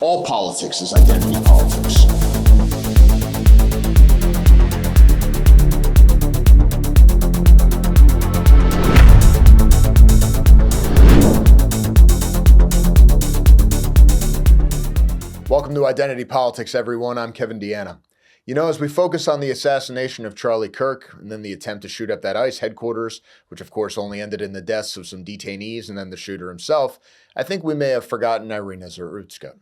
All politics is identity politics. Welcome to Identity Politics, everyone. I'm DeAnna. You know, as we focus on the assassination of Charlie Kirk and then the attempt to shoot up that ICE headquarters, which of course only ended in the deaths of some detainees and then the shooter himself, I think we may have forgotten Irina Zarutska.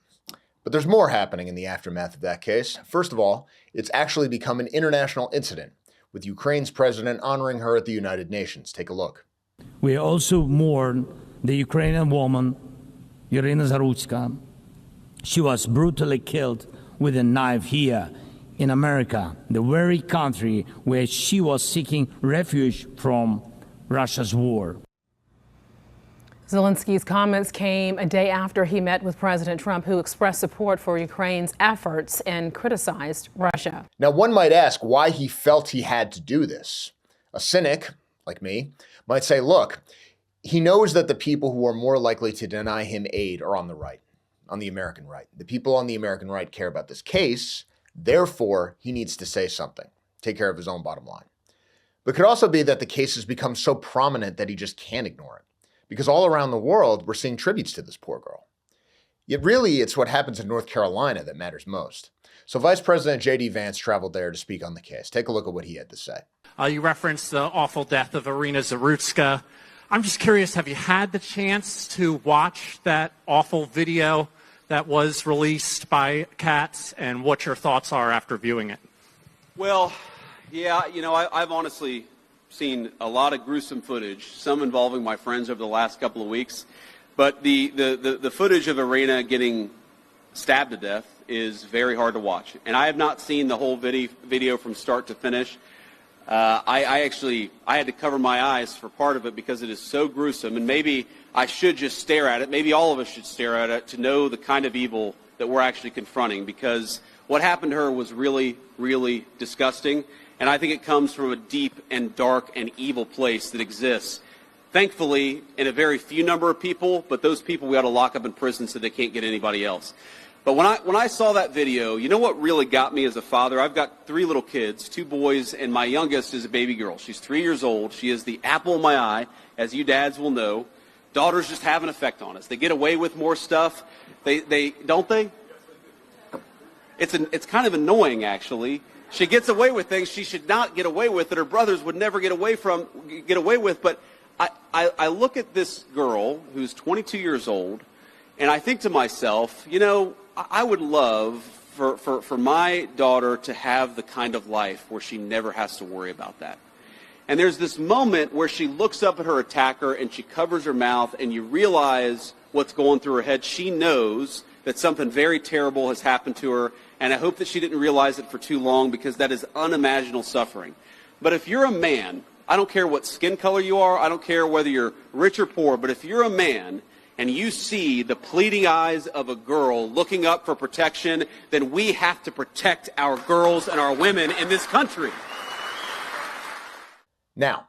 But there's more happening in the aftermath of that case. First of all, it's actually become an international incident, with Ukraine's president honoring her at the United Nations. Take a look. We also mourn the Ukrainian woman, Irina Zarutska. She was brutally killed with a knife here in America, the very country where she was seeking refuge from Russia's war. Zelensky's comments came a day after he met with President Trump, who expressed support for Ukraine's efforts and criticized Russia. Now, one might ask why he felt he had to do this. A cynic, like me, might say, look, he knows that the people who are more likely to deny him aid are on the right, on the American right. The people on the American right care about this case, therefore he needs to say something, take care of his own bottom line. But it could also be that the case has become so prominent that he just can't ignore it. Because all around the world, we're seeing tributes to this poor girl. Yet really, it's what happens in North Carolina that matters most. So Vice President J.D. Vance traveled there to speak on the case. Take a look at what he had to say. You referenced the awful death of Irina Zarutska. I'm just curious, have you had the chance to watch that awful video that was released by Katz and what your thoughts are after viewing it? Well, yeah, you know, I've honestly seen a lot of gruesome footage, some involving my friends over the last couple of weeks. But the footage of Irina getting stabbed to death is very hard to watch. And I have not seen the whole video from start to finish. I had to cover my eyes for part of it because it is so gruesome. And maybe I should just stare at it. Maybe all of us should stare at it to know the kind of evil that we're actually confronting, because what happened to her was really, really disgusting. And I think it comes from a deep and dark and evil place that exists, thankfully, in a very few number of people, but those people we ought to lock up in prison so they can't get anybody else. But when I saw that video, you know what really got me as a father? I've got 3 little kids, 2 boys, and my youngest is a baby girl. She's 3 years old. She is the apple of my eye, as you dads will know. Daughters just have an effect on us. They get away with more stuff. They don't they? It's kind of annoying, actually. She gets away with things she should not get away with, that her brothers would never get away with. But I look at this girl who's 22 years old, and I think to myself, you know, I would love for my daughter to have the kind of life where she never has to worry about that. And there's this moment where she looks up at her attacker and she covers her mouth, and you realize what's going through her head. She knows that something very terrible has happened to her. And I hope that she didn't realize it for too long, because that is unimaginable suffering. But if you're a man, I don't care what skin color you are, I don't care whether you're rich or poor, but if you're a man and you see the pleading eyes of a girl looking up for protection, then we have to protect our girls and our women in this country. Now,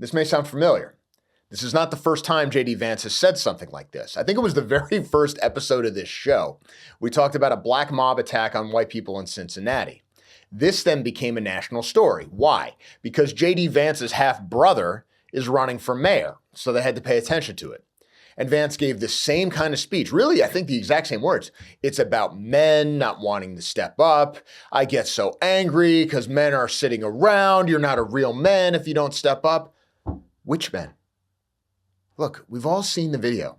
this may sound familiar. This is not the first time J.D. Vance has said something like this. I think it was the very first episode of this show. We talked about a black mob attack on white people in Cincinnati. This then became a national story. Why? Because J.D. Vance's half-brother is running for mayor, so they had to pay attention to it. And Vance gave the same kind of speech. Really, I think the exact same words. It's about men not wanting to step up. I get so angry because men are sitting around. You're not a real man if you don't step up. Which men? Look, we've all seen the video.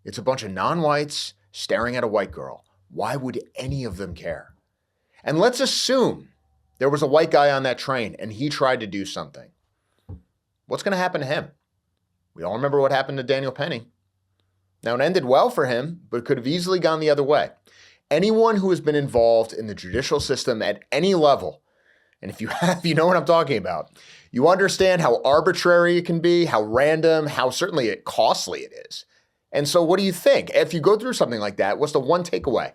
It's a bunch of non-whites staring at a white girl. Why would any of them care? And let's assume there was a white guy on that train and he tried to do something. What's going to happen to him? We all remember what happened to Daniel Penny. Now, it ended well for him, but it could have easily gone the other way. Anyone who has been involved in the judicial system at any level, and if you have, you know what I'm talking about. You understand how arbitrary it can be, how random, how certainly costly it is. And so what do you think? If you go through something like that, what's the one takeaway?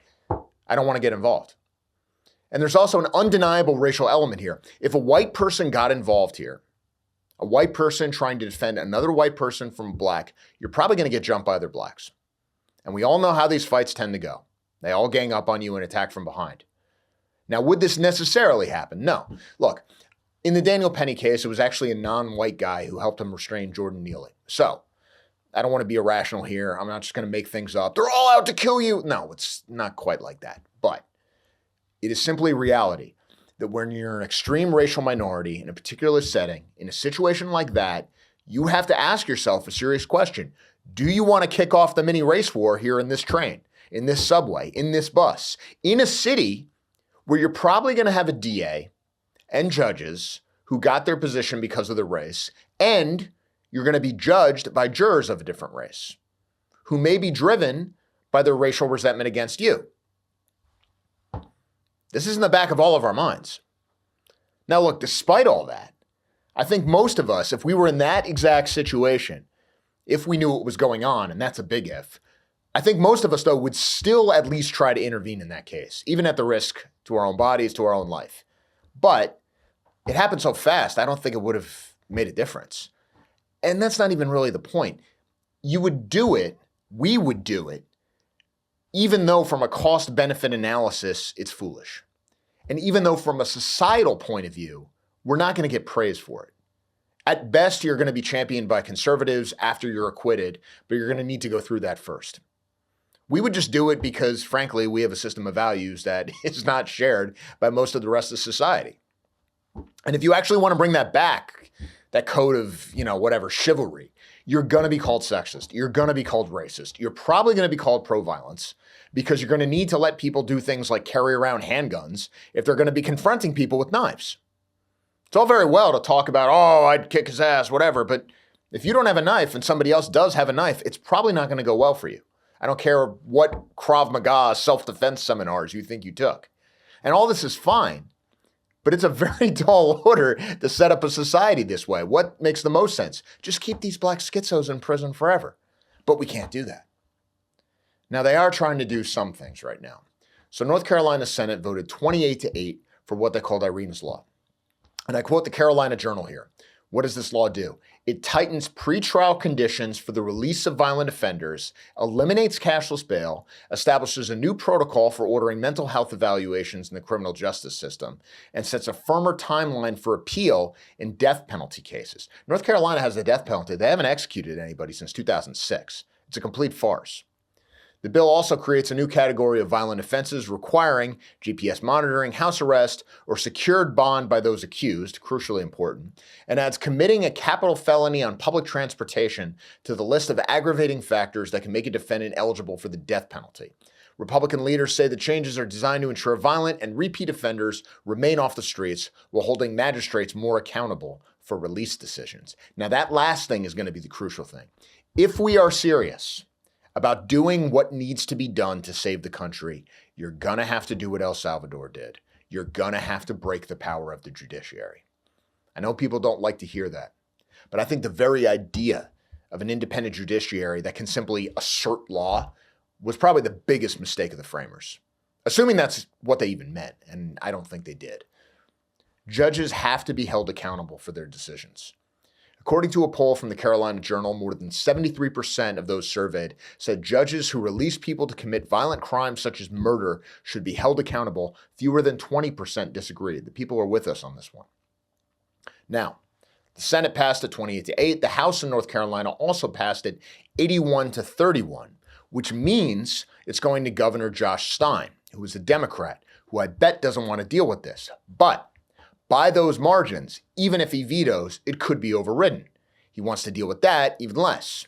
I don't want to get involved. And there's also an undeniable racial element here. If a white person got involved here, a white person trying to defend another white person from black, you're probably going to get jumped by other blacks. And we all know how these fights tend to go. They all gang up on you and attack from behind. Now, would this necessarily happen? No. Look, in the Daniel Penny case, it was actually a non-white guy who helped him restrain Jordan Neely. So, I don't want to be irrational here. I'm not just going to make things up. They're all out to kill you. No, it's not quite like that. But it is simply reality that when you're an extreme racial minority in a particular setting, in a situation like that, you have to ask yourself a serious question. Do you want to kick off the mini race war here in this train, in this subway, in this bus, in a city where you're probably going to have a DA and judges who got their position because of the race, and you're going to be judged by jurors of a different race who may be driven by their racial resentment against you? This is in the back of all of our minds. Now, look, despite all that, I think most of us, if we were in that exact situation, if we knew what was going on, and that's a big if, I think most of us, though, would still at least try to intervene in that case, even at the risk to our own bodies, to our own life. But it happened so fast, I don't think it would have made a difference. And that's not even really the point. You would do it, we would do it, even though from a cost-benefit analysis, it's foolish. And even though from a societal point of view, we're not going to get praise for it. At best, you're going to be championed by conservatives after you're acquitted, but you're going to need to go through that first. We would just do it because, frankly, we have a system of values that is not shared by most of the rest of society. And if you actually want to bring that back, that code of, whatever, chivalry, you're going to be called sexist. You're going to be called racist. You're probably going to be called pro-violence because you're going to need to let people do things like carry around handguns if they're going to be confronting people with knives. It's all very well to talk about, I'd kick his ass, whatever, but if you don't have a knife and somebody else does have a knife, it's probably not going to go well for you. I don't care what Krav Maga self-defense seminars you think you took. And all this is fine, but it's a very tall order to set up a society this way. What makes the most sense? Just keep these black schizos in prison forever. But we can't do that. Now, they are trying to do some things right now. So North Carolina Senate voted 28-8 for what they called Irene's Law. And I quote the Carolina Journal here. What does this law do? It tightens pretrial conditions for the release of violent offenders, eliminates cashless bail, establishes a new protocol for ordering mental health evaluations in the criminal justice system, and sets a firmer timeline for appeal in death penalty cases. North Carolina has the death penalty. They haven't executed anybody since 2006. It's a complete farce. The bill also creates a new category of violent offenses requiring GPS monitoring, house arrest, or secured bond by those accused, crucially important, and adds committing a capital felony on public transportation to the list of aggravating factors that can make a defendant eligible for the death penalty. Republican leaders say the changes are designed to ensure violent and repeat offenders remain off the streets while holding magistrates more accountable for release decisions. Now, that last thing is going to be the crucial thing. If we are serious about doing what needs to be done to save the country, you're going to have to do what El Salvador did. You're going to have to break the power of the judiciary. I know people don't like to hear that, but I think the very idea of an independent judiciary that can simply assert law was probably the biggest mistake of the framers, assuming that's what they even meant, and I don't think they did. Judges have to be held accountable for their decisions. According to a poll from the Carolina Journal, more than 73% of those surveyed said judges who release people to commit violent crimes such as murder should be held accountable. Fewer than 20% disagreed. The people are with us on this one. Now, the Senate passed it 28-8. The House in North Carolina also passed it 81-31, which means it's going to Governor Josh Stein, who is a Democrat, who I bet doesn't want to deal with this. But by those margins, even if he vetoes, it could be overridden. He wants to deal with that even less.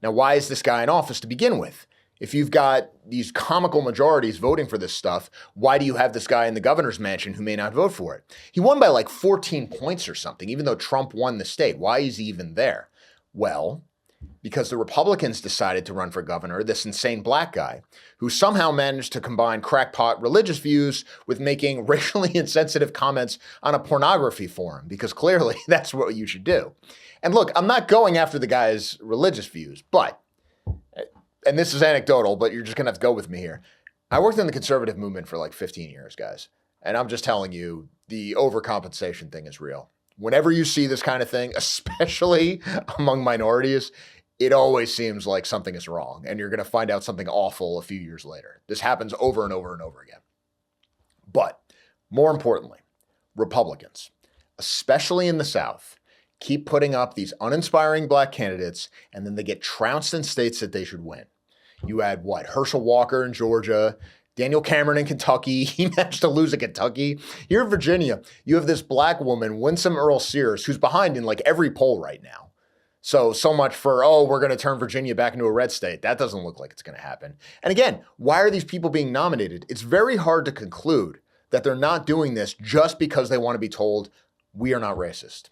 Now, why is this guy in office to begin with? If you've got these comical majorities voting for this stuff, why do you have this guy in the governor's mansion who may not vote for it? He won by like 14 points or something, even though Trump won the state. Why is he even there? Well, because the Republicans decided to run for governor, this insane black guy, who somehow managed to combine crackpot religious views with making racially insensitive comments on a pornography forum, because clearly that's what you should do. And look, I'm not going after the guy's religious views, but, and this is anecdotal, but you're just going to have to go with me here. I worked in the conservative movement for like 15 years, guys. And I'm just telling you, the overcompensation thing is real. Whenever you see this kind of thing, especially among minorities, it always seems like something is wrong, and you're going to find out something awful a few years later. This happens over and over and over again. But more importantly, Republicans, especially in the South, keep putting up these uninspiring black candidates, and then they get trounced in states that they should win. You had what? Herschel Walker in Georgia, Daniel Cameron in Kentucky. He managed to lose in Kentucky. Here in Virginia, you have this black woman, Winsome Earl Sears, who's behind in like every poll right now. So much for, oh, we're going to turn Virginia back into a red state. That doesn't look like it's going to happen. And again, why are these people being nominated? It's very hard to conclude that they're not doing this just because they want to be told, we are not racist.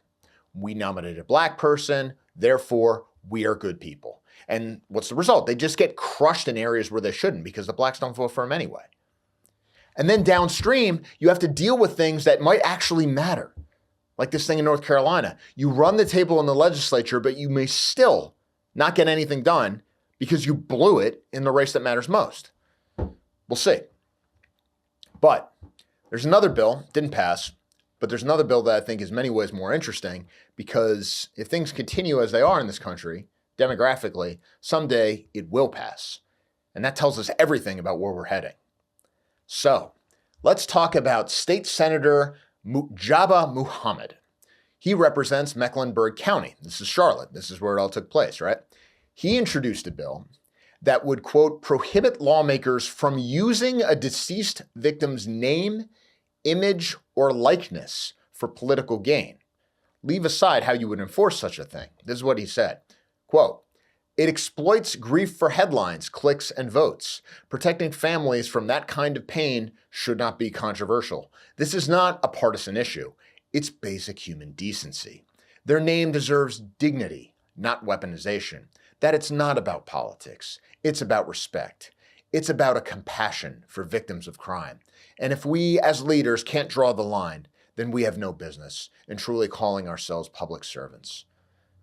We nominated a black person, therefore we are good people. And what's the result? They just get crushed in areas where they shouldn't because the blacks don't vote for them anyway. And then downstream, you have to deal with things that might actually matter. Like this thing in North Carolina. You run the table in the legislature, but you may still not get anything done because you blew it in the race that matters most. We'll see. But there's another bill, didn't pass, but there's another bill that I think is in many ways more interesting because if things continue as they are in this country, demographically, someday it will pass. And that tells us everything about where we're heading. So let's talk about State Senator Mutjaba Mohammed. He represents Mecklenburg County. This is Charlotte. This is where it all took place, right? He introduced a bill that would, quote, prohibit lawmakers from using a deceased victim's name, image, or likeness for political gain. Leave aside how you would enforce such a thing. This is what he said. Quote, it exploits grief for headlines, clicks, and votes. Protecting families from that kind of pain should not be controversial. This is not a partisan issue. It's basic human decency. Their name deserves dignity, not weaponization. That it's not about politics. It's about respect. It's about a compassion for victims of crime. And if we as leaders can't draw the line, then we have no business in truly calling ourselves public servants.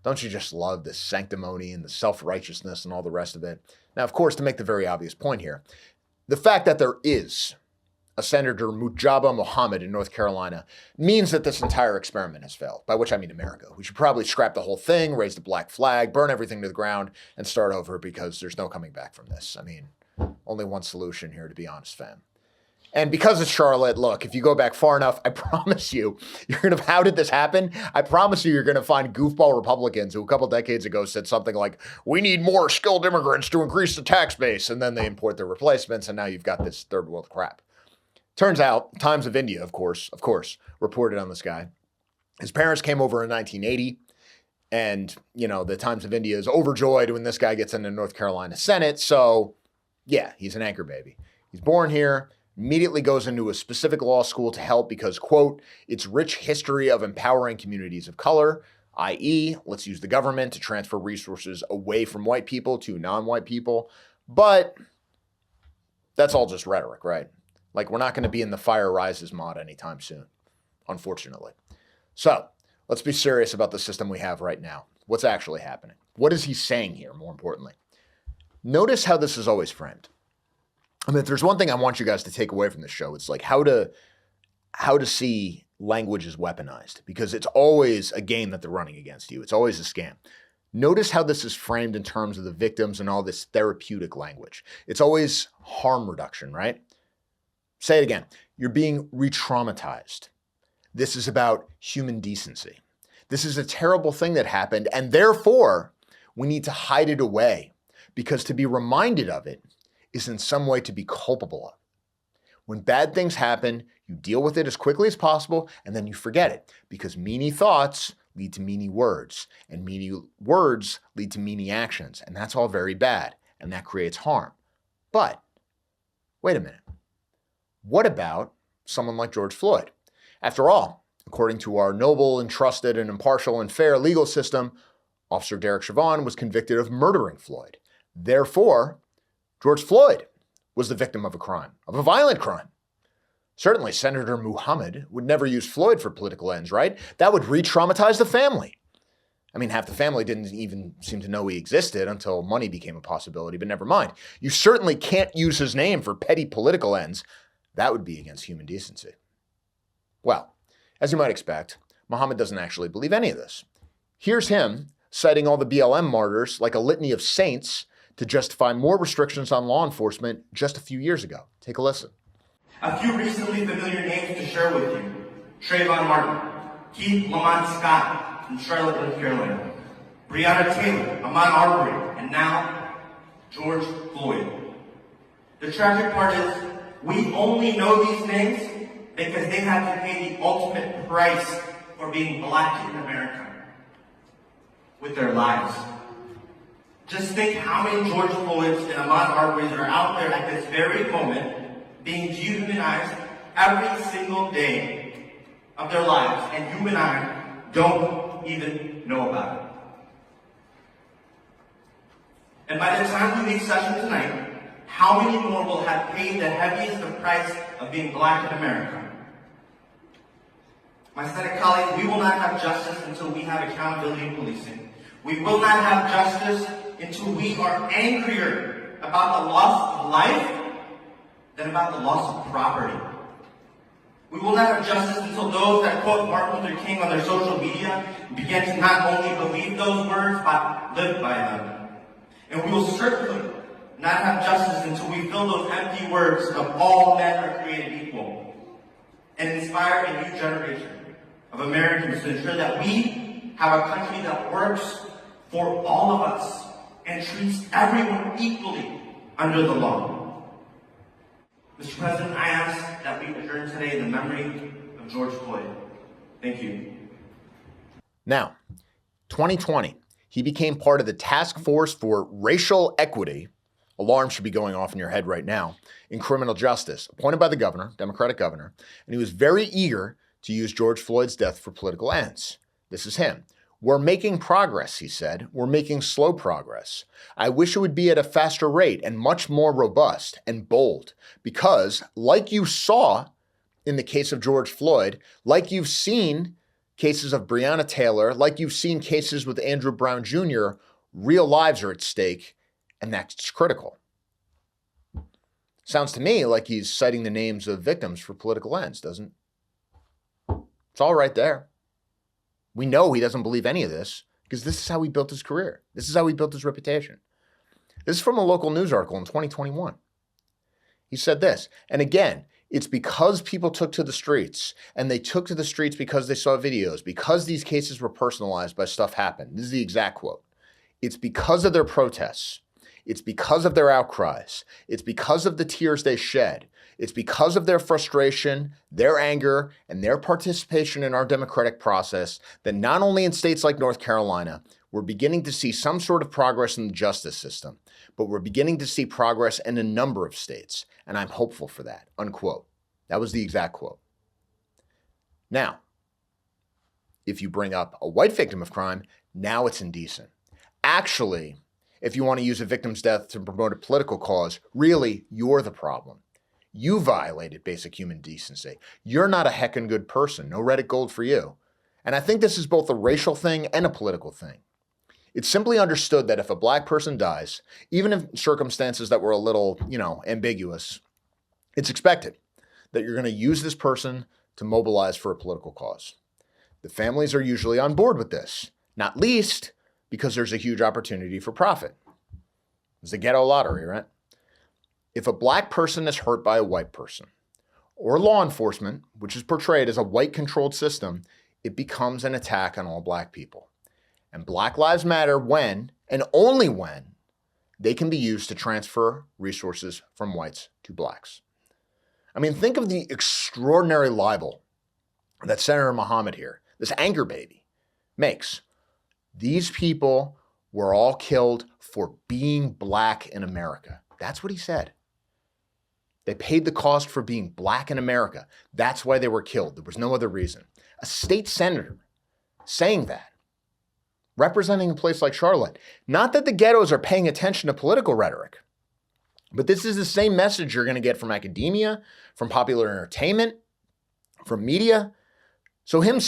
Don't you just love the sanctimony and the self-righteousness and all the rest of it? Now, of course, to make the very obvious point here, the fact that there is a Senator Mutjaba Mohammed in North Carolina means that this entire experiment has failed, by which I mean America. We should probably scrap the whole thing, raise the black flag, burn everything to the ground, and start over because there's no coming back from this. I mean, only one solution here, to be honest, fam. And because it's Charlotte, look, if you go back far enough, I promise you, you're going to, how did this happen? I promise you, you're going to find goofball Republicans who a couple decades ago said something like, we need more skilled immigrants to increase the tax base. And then they import their replacements. And now you've got this third world crap. Turns out, Times of India, of course, reported on this guy. His parents came over in 1980. And, you know, the Times of India is overjoyed when this guy gets into North Carolina Senate. So, yeah, he's an anchor baby. He's born here. Immediately goes into a specific law school to help because, quote, its rich history of empowering communities of color, i.e., let's use the government to transfer resources away from white people to non-white people. But that's all just rhetoric, right? Like, we're not going to be in the Fire Rises mod anytime soon, unfortunately. So let's be serious about the system we have right now. What's actually happening? What is he saying here, more importantly? Notice how this is always framed. I mean, if there's one thing I want you guys to take away from this show, it's like how to see language as weaponized, because it's always a game that they're running against you. It's always a scam. Notice how this is framed in terms of the victims and all this therapeutic language. It's always harm reduction, right? Say it again. You're being re-traumatized. This is about human decency. This is a terrible thing that happened, and therefore we need to hide it away, because to be reminded of it is in some way to be culpable of. When bad things happen, you deal with it as quickly as possible, and then you forget it, because meany thoughts lead to meany words, and meany words lead to meany actions, and that's all very bad, and that creates harm. But wait a minute. What about someone like George Floyd? After all, according to our noble and trusted and impartial and fair legal system, Officer Derek Chauvin was convicted of murdering Floyd. Therefore, George Floyd was the victim of a crime, of a violent crime. Certainly, Senator Mohammed would never use Floyd for political ends, right? That would re-traumatize the family. I mean, half the family didn't even seem to know he existed until money became a possibility, but never mind. You certainly can't use his name for petty political ends. That would be against human decency. Well, as you might expect, Mohammed doesn't actually believe any of this. Here's him citing all the BLM martyrs like a litany of saints to justify more restrictions on law enforcement just a few years ago. Take a listen. A few recently familiar names to share with you. Trayvon Martin, Keith Lamont Scott from Charlotte, North Carolina, Breonna Taylor, Ahmaud Arbery, and now George Floyd. The tragic part is we only know these names because they had to pay the ultimate price for being black in America with their lives. Just think how many George Floyds and Ahmaud Arbery's are out there at this very moment being dehumanized every single day of their lives, and you and I don't even know about it. And by the time we leave session tonight, how many more will have paid the heaviest of price of being black in America? My Senate colleagues, we will not have justice until we have accountability in policing. We will not have justice until we are angrier about the loss of life than about the loss of property. We will not have justice until those that quote Martin Luther King on their social media begin to not only believe those words, but live by them. And we will certainly not have justice until we fill those empty words of all men are created equal and inspire a new generation of Americans to ensure that we have a country that works for all of us and treats everyone equally under the law. Mr. President, I ask that we adjourn today in the memory of George Floyd. Thank you. Now, 2020, he became part of the task force for racial equity. Alarm should be going off in your head right now, in criminal justice, appointed by the governor, Democratic governor, and he was very eager to use George Floyd's death for political ends. This is him. We're making progress, he said. We're making slow progress. I wish it would be at a faster rate and much more robust and bold because, like you saw in the case of George Floyd, like you've seen cases of Breonna Taylor, like you've seen cases with Andrew Brown Jr., real lives are at stake, and that's critical. Sounds to me like he's citing the names of victims for political ends, doesn't it? It's all right there. We know he doesn't believe any of this because this is how he built his career. This is how he built his reputation. This is from a local news article in 2021. He said this, and again, it's because people took to the streets, and they took to the streets because they saw videos, because these cases were personalized by stuff happened. This is the exact quote. It's because of their protests. It's because of their outcries. It's because of the tears they shed. It's because of their frustration, their anger, and their participation in our democratic process that not only in states like North Carolina, we're beginning to see some sort of progress in the justice system, but we're beginning to see progress in a number of states, and I'm hopeful for that, unquote. That was the exact quote. Now, if you bring up a white victim of crime, now it's indecent. Actually, if you want to use a victim's death to promote a political cause, really, you're the problem. You violated basic human decency. You're not a heckin' good person. No Reddit gold for you. And I think this is both a racial thing and a political thing. It's simply understood that if a black person dies, even in circumstances that were a little, ambiguous, it's expected that you're going to use this person to mobilize for a political cause. The families are usually on board with this, not least because there's a huge opportunity for profit. It's the ghetto lottery, right? If a black person is hurt by a white person, or law enforcement, which is portrayed as a white-controlled system, it becomes an attack on all black people. And Black Lives Matter when, and only when, they can be used to transfer resources from whites to blacks. I mean, think of the extraordinary libel that Senator Mohammed here, this anger baby, makes. These people were all killed for being black in America. That's what he said. They paid the cost for being black in America. That's why they were killed. There was no other reason. A state senator saying that, representing a place like Charlotte. Not that the ghettos are paying attention to political rhetoric, but this is the same message you're going to get from academia, from popular entertainment, from media. So him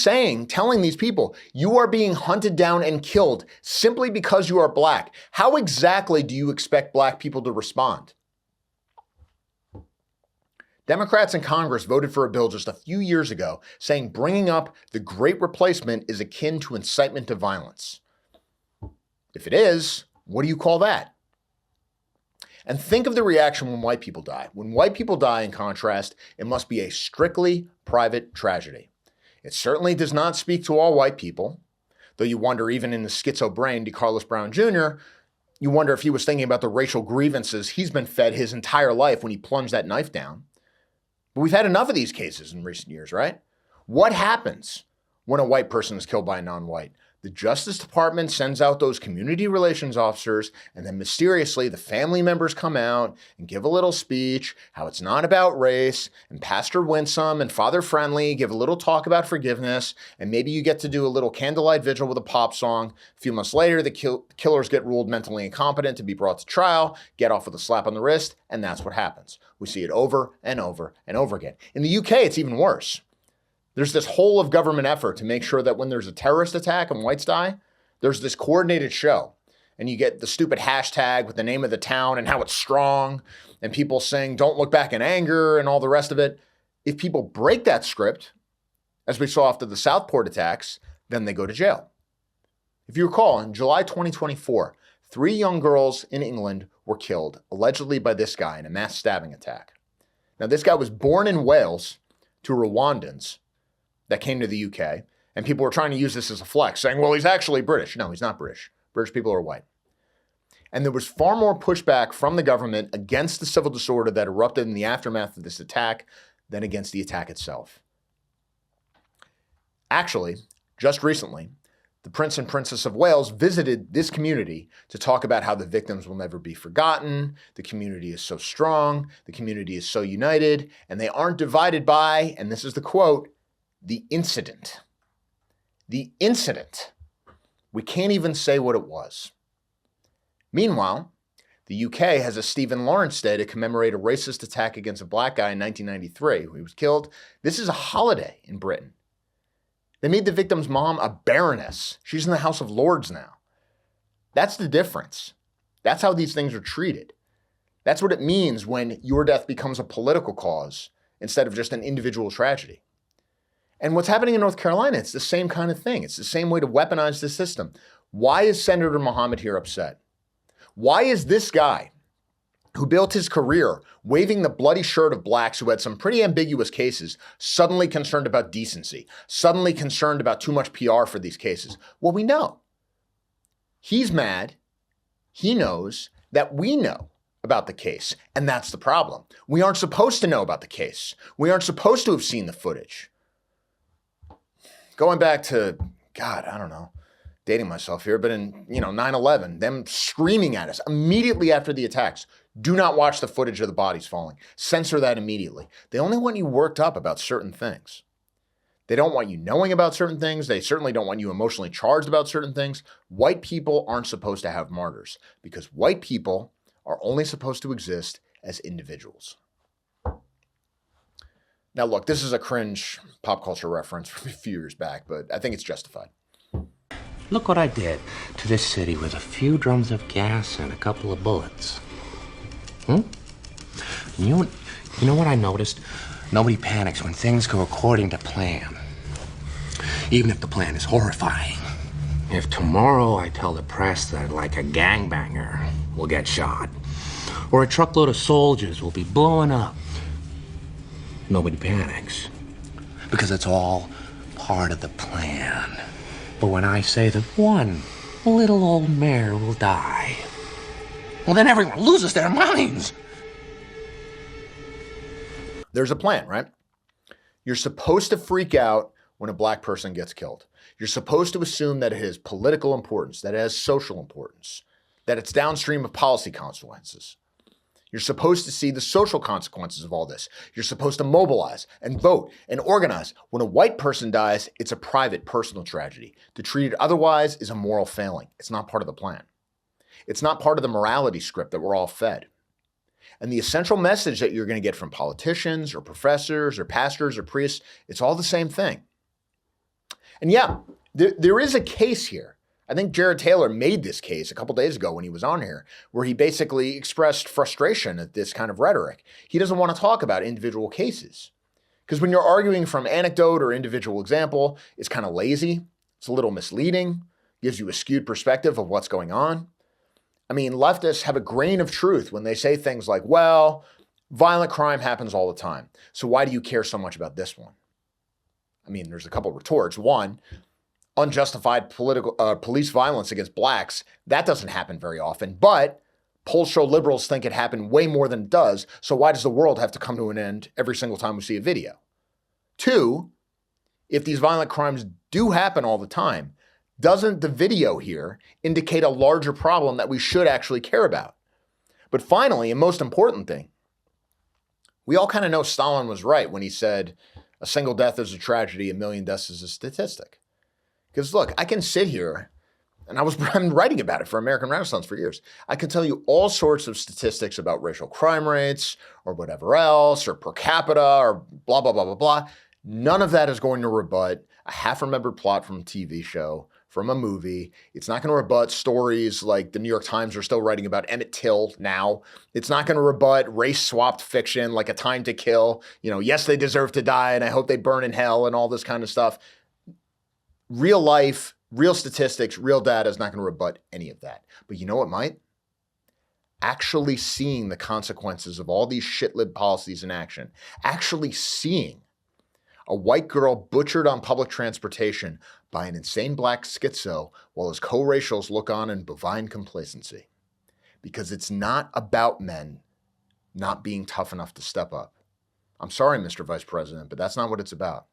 telling these people, you are being hunted down and killed simply because you are black. How exactly do you expect black people to respond? Democrats in Congress voted for a bill just a few years ago saying bringing up the Great Replacement is akin to incitement to violence. If it is, what do you call that? And think of the reaction when white people die. When white people die, in contrast, it must be a strictly private tragedy. It certainly does not speak to all white people, though you wonder, even in the schizo brain, DeCarlos Brown Jr., you wonder if he was thinking about the racial grievances he's been fed his entire life when he plunged that knife down. But we've had enough of these cases in recent years, right? What happens when a white person is killed by a non-white? The Justice Department sends out those community relations officers, and then mysteriously the family members come out and give a little speech, how it's not about race, and Pastor Winsome and Father Friendly give a little talk about forgiveness, and maybe you get to do a little candlelight vigil with a pop song. A few months later, the killers get ruled mentally incompetent to be brought to trial, get off with a slap on the wrist, and that's what happens. We see it over and over and over again. In the UK, it's even worse. There's this whole of government effort to make sure that when there's a terrorist attack and whites die, there's this coordinated show. And you get the stupid hashtag with the name of the town and how it's strong, and people saying, don't look back in anger and all the rest of it. If people break that script, as we saw after the Southport attacks, then they go to jail. If you recall, in July 2024, 3 young girls in England were killed, allegedly by this guy in a mass stabbing attack. Now, this guy was born in Wales to Rwandans that came to the UK, and people were trying to use this as a flex, saying, well, he's actually British. No, he's not British. British people are white. And there was far more pushback from the government against the civil disorder that erupted in the aftermath of this attack than against the attack itself. Actually, just recently, the Prince and Princess of Wales visited this community to talk about how the victims will never be forgotten, the community is so strong, the community is so united, and they aren't divided by, and this is the quote, the incident. The incident. We can't even say what it was. Meanwhile, the UK has a Stephen Lawrence Day to commemorate a racist attack against a black guy in 1993 who was killed. This is a holiday in Britain. They made the victim's mom a baroness. She's in the House of Lords now. That's the difference. That's how these things are treated. That's what it means when your death becomes a political cause instead of just an individual tragedy. And what's happening in North Carolina, it's the same kind of thing. It's the same way to weaponize the system. Why is Senator Mohammed here upset? Why is this guy who built his career waving the bloody shirt of blacks who had some pretty ambiguous cases suddenly concerned about decency, suddenly concerned about too much PR for these cases? Well, we know. He's mad. He knows that we know about the case, and that's the problem. We aren't supposed to know about the case. We aren't supposed to have seen the footage. Going back to, God, I don't know, dating myself here, but in, 9/11, them screaming at us immediately after the attacks, do not watch the footage of the bodies falling. Censor that immediately. They only want you worked up about certain things. They don't want you knowing about certain things. They certainly don't want you emotionally charged about certain things. White people aren't supposed to have martyrs because white people are only supposed to exist as individuals. Now, look, this is a cringe pop culture reference from a few years back, but I think it's justified. Look what I did to this city with a few drums of gas and a couple of bullets. You know what I noticed? Nobody panics when things go according to plan. Even if the plan is horrifying. If tomorrow I tell the press that, like, a gangbanger will get shot, or a truckload of soldiers will be blowing up, nobody panics. Because it's all part of the plan. But when I say that one little old mare will die, well, then everyone loses their minds. There's a plan, right? You're supposed to freak out when a black person gets killed. You're supposed to assume that it has political importance, that it has social importance, that it's downstream of policy consequences. You're supposed to see the social consequences of all this. You're supposed to mobilize and vote and organize. When a white person dies, it's a private, personal tragedy. To treat it otherwise is a moral failing. It's not part of the plan. It's not part of the morality script that we're all fed. And the essential message that you're going to get from politicians or professors or pastors or priests, it's all the same thing. And yeah, there is a case here. I think Jared Taylor made this case a couple days ago when he was on here, where he basically expressed frustration at this kind of rhetoric. He doesn't want to talk about individual cases. Because when you're arguing from anecdote or individual example, it's kind of lazy. It's a little misleading. gives you a skewed perspective of what's going on. I mean, leftists have a grain of truth when they say things like, well, violent crime happens all the time, so why do you care so much about this one? I mean, there's a couple of retorts. One, unjustified police violence against blacks, that doesn't happen very often, but polls show liberals think it happened way more than it does, so why does the world have to come to an end every single time we see a video? Two, if these violent crimes do happen all the time, doesn't the video here indicate a larger problem that we should actually care about? But finally, and most important thing, we all kind of know Stalin was right when he said, a single death is a tragedy, a million deaths is a statistic. Because look, I can sit here, and I'm writing about it for American Renaissance for years. I can tell you all sorts of statistics about racial crime rates or whatever else, or per capita, or blah, blah, blah, blah, blah. None of that is going to rebut a half-remembered plot from a TV show, from a movie. It's not going to rebut stories like the New York Times are still writing about Emmett Till now. It's not going to rebut race-swapped fiction like A Time to Kill. You know, yes, they deserve to die, and I hope they burn in hell and all this kind of stuff. Real life, real statistics, real data is not going to rebut any of that. But you know what might? Actually seeing the consequences of all these shit-lib policies in action, actually seeing a white girl butchered on public transportation by an insane black schizo while his co-racials look on in bovine complacency. Because it's not about men not being tough enough to step up. I'm sorry, Mr. Vice President, but that's not what it's about.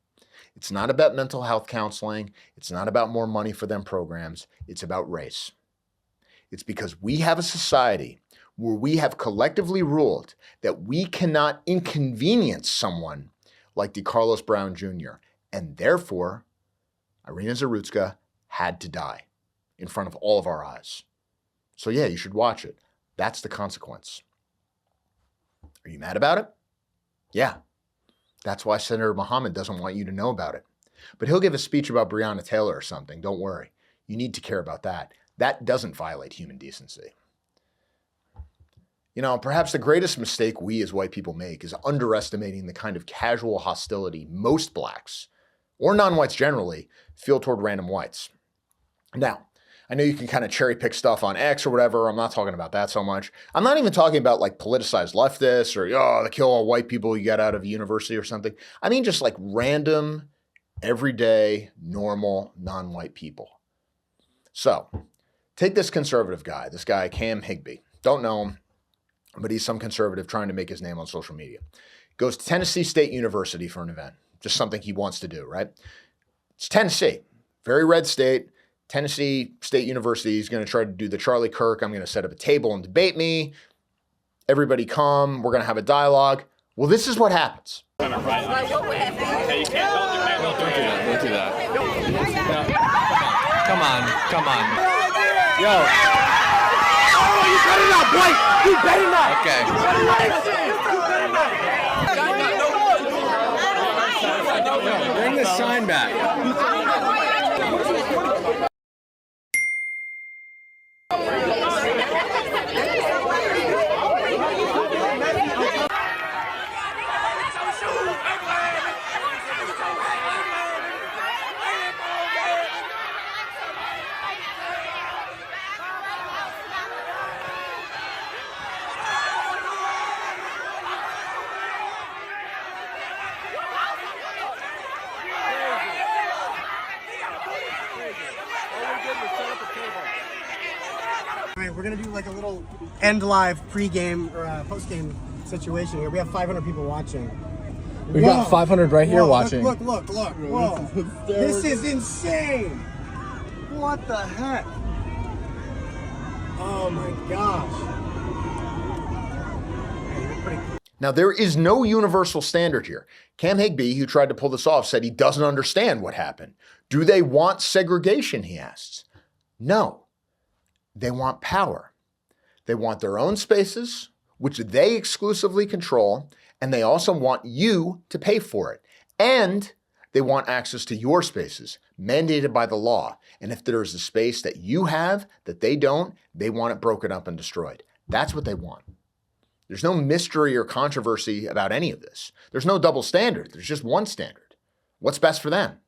It's not about mental health counseling. It's not about more money for them programs. It's about race. It's because we have a society where we have collectively ruled that we cannot inconvenience someone like DeCarlos Brown Jr., and therefore, Irina Zarutska had to die in front of all of our eyes. So yeah, you should watch it. That's the consequence. Are you mad about it? Yeah. That's why Senator Mohammed doesn't want you to know about it. But he'll give a speech about Breonna Taylor or something. Don't worry. You need to care about that. That doesn't violate human decency. You know, perhaps the greatest mistake we as white people make is underestimating the kind of casual hostility most blacks, or non-whites generally, feel toward random whites. Now, I know you can kind of cherry pick stuff on X or whatever. I'm not talking about that so much. I'm not even talking about like politicized leftists or, oh, they kill all white people you get out of a university or something. I mean just like random, everyday, normal, non-white people. So, take this conservative guy, this guy Cam Higbee. Don't know him, but he's some conservative trying to make his name on social media. Goes to Tennessee State University for an event. Just something he wants to do, right? It's Tennessee, very red state. Tennessee State University is going to try to do the Charlie Kirk. I'm going to set up a table and debate me. Everybody come. We're going to have a dialogue. Well, this is what happens. Hey, you can't. Don't do that. Come on. Yo. Oh, you better not, Blake. You better not. Okay. Bring the sign back. All right, we're gonna do like a little end live pregame or post-game situation here. We have 500 people watching. We got 500 right here watching. Look. Whoa. This is insane. What the heck? Oh my gosh. Now, there is no universal standard here. Cam Higbee, who tried to pull this off, said he doesn't understand what happened. Do they want segregation, he asks. No. They want power. They want their own spaces, which they exclusively control, and they also want you to pay for it. And they want access to your spaces, mandated by the law. And if there is a space that you have that they don't, they want it broken up and destroyed. That's what they want. There's no mystery or controversy about any of this. There's no double standard. There's just one standard. What's best for them?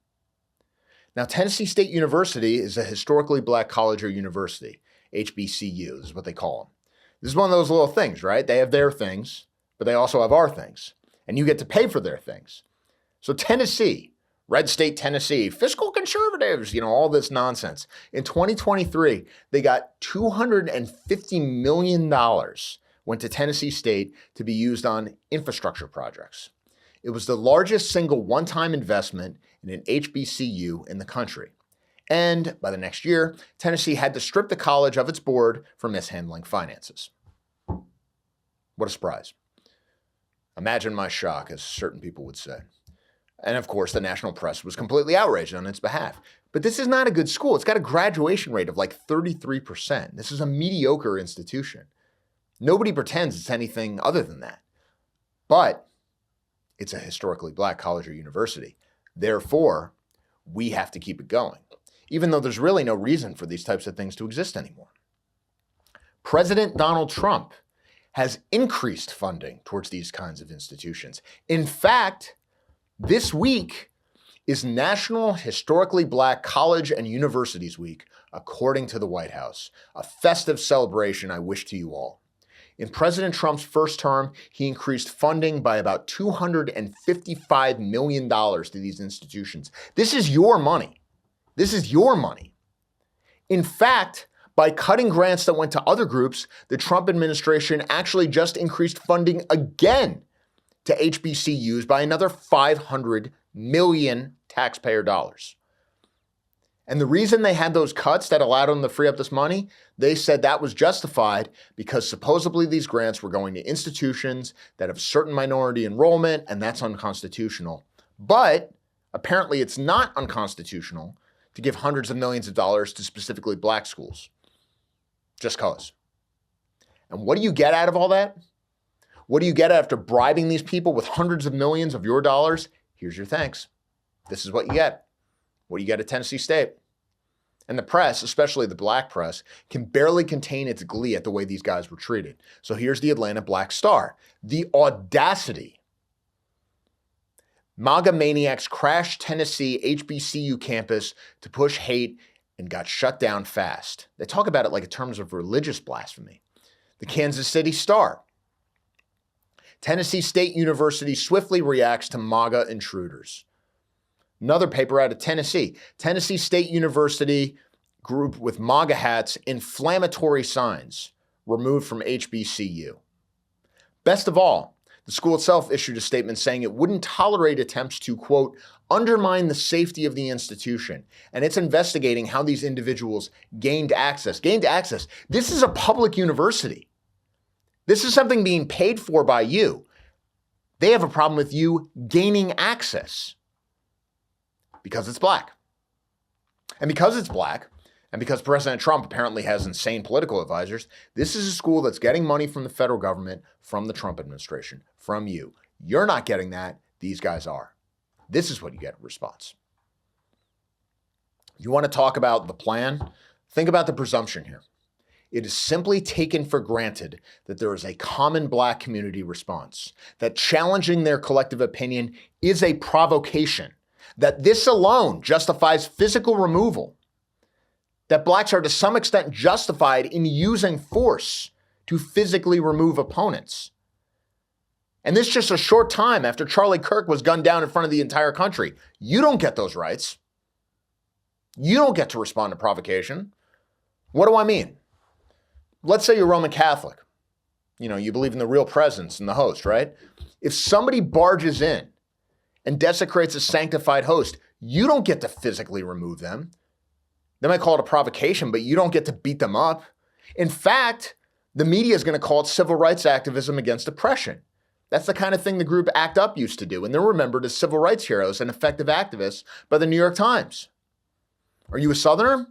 Now, Tennessee State University is a historically black college or university, HBCU is what they call them. This is one of those little things, right? They have their things, but they also have our things, and you get to pay for their things. So Tennessee, red state Tennessee, fiscal conservatives, all this nonsense. In 2023, they got $250 million went to Tennessee State to be used on infrastructure projects. It was the largest single one-time investment in an HBCU in the country. And by the next year, Tennessee had to strip the college of its board for mishandling finances. What a surprise. Imagine my shock, as certain people would say. And of course, the national press was completely outraged on its behalf. But this is not a good school. It's got a graduation rate of like 33%. This is a mediocre institution. Nobody pretends it's anything other than that. But it's a historically black college or university. Therefore, we have to keep it going, even though there's really no reason for these types of things to exist anymore. President Donald Trump has increased funding towards these kinds of institutions. In fact, this week is National Historically Black College and Universities Week, according to the White House, a festive celebration I wish to you all. In President Trump's first term, he increased funding by about $255 million to these institutions. This is your money. This is your money. In fact, by cutting grants that went to other groups, the Trump administration actually just increased funding again to HBCUs by another $500 million taxpayer dollars. And the reason they had those cuts that allowed them to free up this money, they said that was justified because supposedly these grants were going to institutions that have a certain minority enrollment, and that's unconstitutional. But apparently it's not unconstitutional to give hundreds of millions of dollars to specifically black schools. Just cause. And what do you get out of all that? What do you get after bribing these people with hundreds of millions of your dollars? Here's your thanks. This is what you get. What do you get at Tennessee State? And the press, especially the black press, can barely contain its glee at the way these guys were treated. So here's the Atlanta Black Star. The audacity. MAGA maniacs crashed Tennessee HBCU campus to push hate and got shut down fast. They talk about it like in terms of religious blasphemy. The Kansas City Star. Tennessee State University swiftly reacts to MAGA intruders. Another paper out of Tennessee. Tennessee State University group with MAGA hats, inflammatory signs removed from HBCU. Best of all, the school itself issued a statement saying it wouldn't tolerate attempts to, quote, undermine the safety of the institution. And it's investigating how these individuals gained access. Gained access. This is a public university. This is something being paid for by you. They have a problem with you gaining access. Because it's black. And because it's black, and because President Trump apparently has insane political advisors, this is a school that's getting money from the federal government, from the Trump administration, from you. You're not getting that. These guys are. This is what you get in response. You want to talk about the plan? Think about the presumption here. It is simply taken for granted that there is a common black community response, that challenging their collective opinion is a provocation, that this alone justifies physical removal, that blacks are to some extent justified in using force to physically remove opponents. And this just a short time after Charlie Kirk was gunned down in front of the entire country. You don't get those rights. You don't get to respond to provocation. What do I mean? Let's say you're Roman Catholic. You believe in the real presence and the host, right? If somebody barges in and desecrates a sanctified host, you don't get to physically remove them. They might call it a provocation, but you don't get to beat them up. In fact, the media is going to call it civil rights activism against oppression. That's the kind of thing the group ACT UP used to do, and they're remembered as civil rights heroes and effective activists by the New York Times. Are you a Southerner?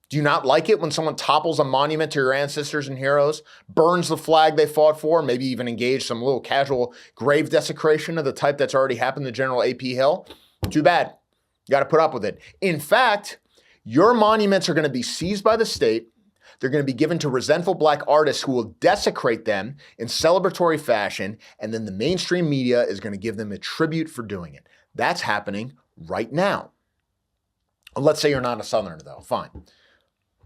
Do you not like it when someone topples a monument to your ancestors and heroes, burns the flag they fought for, maybe even engage some little casual grave desecration of the type that's already happened to General A.P. Hill? Too bad. You got to put up with it. In fact, your monuments are going to be seized by the state. They're going to be given to resentful black artists who will desecrate them in celebratory fashion, and then the mainstream media is going to give them a tribute for doing it. That's happening right now. Let's say you're not a Southerner, though. Fine.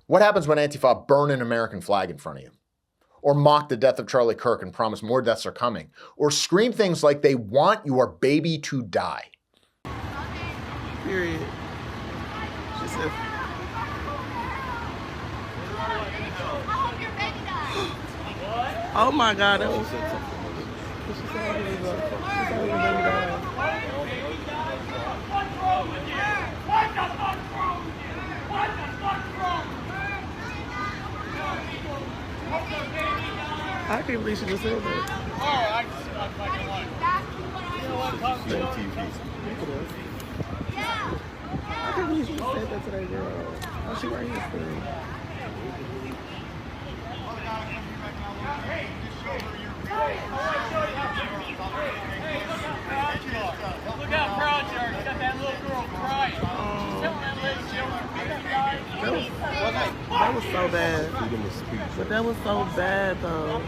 What happens when Antifa burn an American flag in front of you? Or mock the death of Charlie Kirk and promise more deaths are coming? Or scream things like they want your baby to die? Period. She said... Oh my God, that was... I can't believe she just said that. I can't believe she just said that to that girl. Oh, she right here still. Look how proud you are. You got that little girl crying. She's telling that lady she don't want to that was so bad. But that was so bad, though.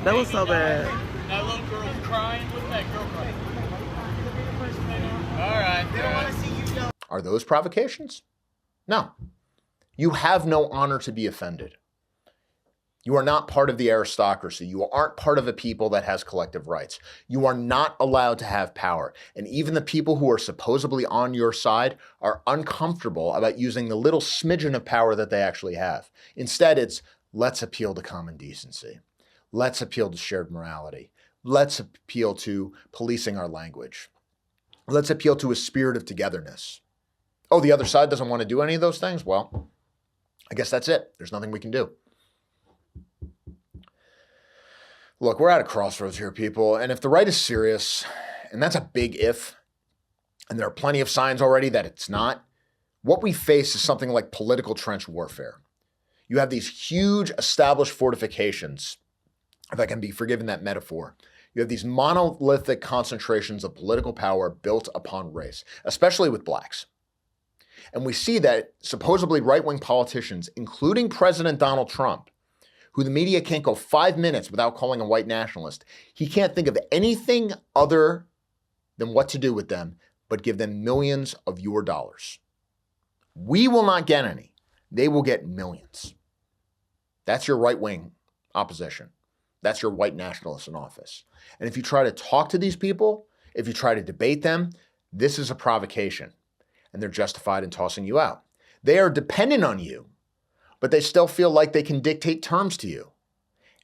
That was so bad. That little girl's crying. Look at that girl crying. All right. They don't want to see you go. Are those provocations? No. You have no honor to be offended. You are not part of the aristocracy. You aren't part of a people that has collective rights. You are not allowed to have power. And even the people who are supposedly on your side are uncomfortable about using the little smidgen of power that they actually have. Instead, it's let's appeal to common decency. Let's appeal to shared morality. Let's appeal to policing our language. Let's appeal to a spirit of togetherness. Oh, the other side doesn't want to do any of those things? Well, I guess that's it. There's nothing we can do. Look, we're at a crossroads here, people. And if the right is serious, and that's a big if, and there are plenty of signs already that it's not, what we face is something like political trench warfare. You have these huge established fortifications, if I can be forgiven that metaphor. You have these monolithic concentrations of political power built upon race, especially with blacks. And we see that supposedly right-wing politicians, including President Donald Trump, who the media can't go 5 minutes without calling a white nationalist, he can't think of anything other than what to do with them but give them millions of your dollars. We will not get any. They will get millions. That's your right-wing opposition. That's your white nationalists in office. And if you try to talk to these people, if you try to debate them, this is a provocation. And they're justified in tossing you out. They are dependent on you, but they still feel like they can dictate terms to you.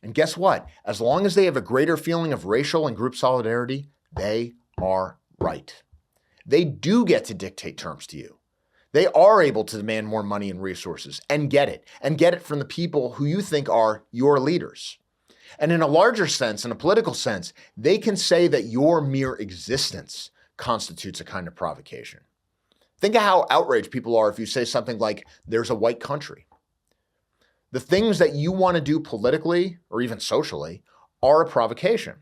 And guess what? As long as they have a greater feeling of racial and group solidarity, they are right. They do get to dictate terms to you. They are able to demand more money and resources and get it from the people who you think are your leaders. And in a larger sense, in a political sense, they can say that your mere existence constitutes a kind of provocation. Think of how outraged people are if you say something like, there's a white country. The things that you want to do politically or even socially are a provocation.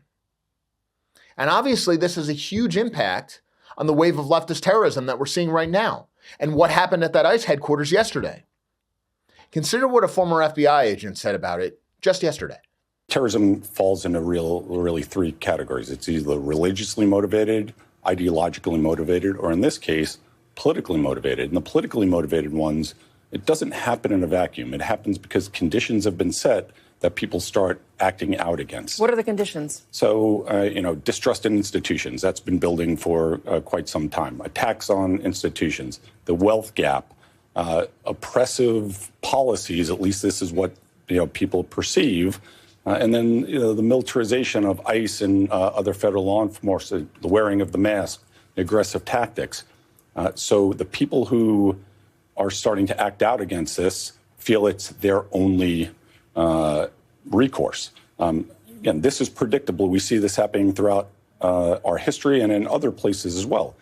And obviously, this has a huge impact on the wave of leftist terrorism that we're seeing right now and what happened at that ICE headquarters yesterday. Consider what a former FBI agent said about it just yesterday. Terrorism falls into really three categories. It's either religiously motivated, ideologically motivated, or in this case, politically motivated. And the politically motivated ones, it doesn't happen in a vacuum. It happens because conditions have been set that people start acting out against. What are the conditions? So, distrust in institutions. That's been building for quite some time. Attacks on institutions, the wealth gap, oppressive policies, at least this is what people perceive. And then the militarization of ICE and other federal law enforcement, the wearing of the mask, aggressive tactics. So the people who are starting to act out against this feel it's their only recourse. Again, this is predictable. We see this happening throughout our history and in other places as well.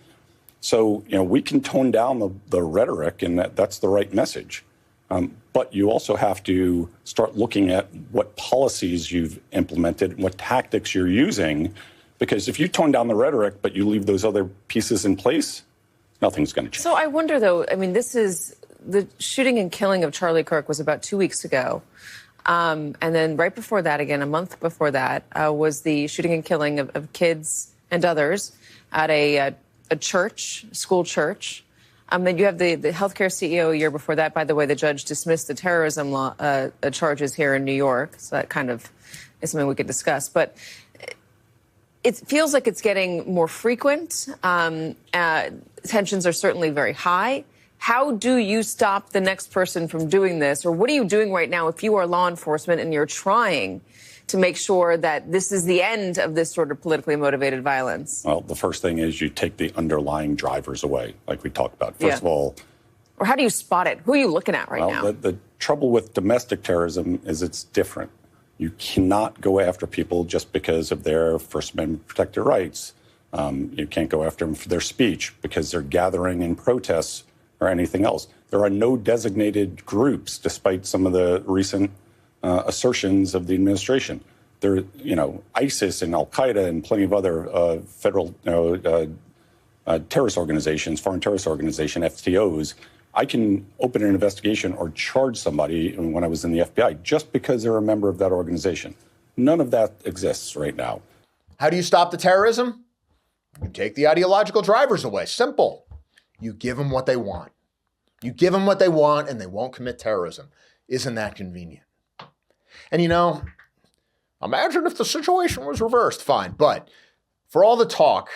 So, we can tone down the rhetoric, and that's the right message. But you also have to start looking at what policies you've implemented, what tactics you're using, because if you tone down the rhetoric, but you leave those other pieces in place, nothing's going to change. So I wonder, though, this is the shooting and killing of Charlie Kirk was about 2 weeks ago. And then right before that, again, a month before that, was the shooting and killing of kids and others at a church, school church. Then you have the healthcare CEO a year before that. By the way, the judge dismissed the terrorism law charges here in New York. So that kind of is something we could discuss. But it feels like it's getting more frequent. Tensions are certainly very high. How do you stop the next person from doing this? Or what are you doing right now if you are law enforcement and you're trying to make sure that this is the end of this sort of politically motivated violence? Well, the first thing is you take the underlying drivers away, like we talked about. First of all... Or how do you spot it? Who are you looking at right now? The trouble with domestic terrorism is it's different. You cannot go after people just because of their First Amendment protected rights. You can't go after them for their speech because they're gathering in protests or anything else. There are no designated groups, despite some of the recent assertions of the administration. There, ISIS and Al Qaeda and plenty of other federal terrorist organizations, foreign terrorist organization, FTOs. I can open an investigation or charge somebody when I was in the FBI just because they're a member of that organization. None of that exists right now. How do you stop the terrorism? You take the ideological drivers away. Simple. You give them what they want. You give them what they want and they won't commit terrorism. Isn't that convenient? And imagine if the situation was reversed. Fine. But for all the talk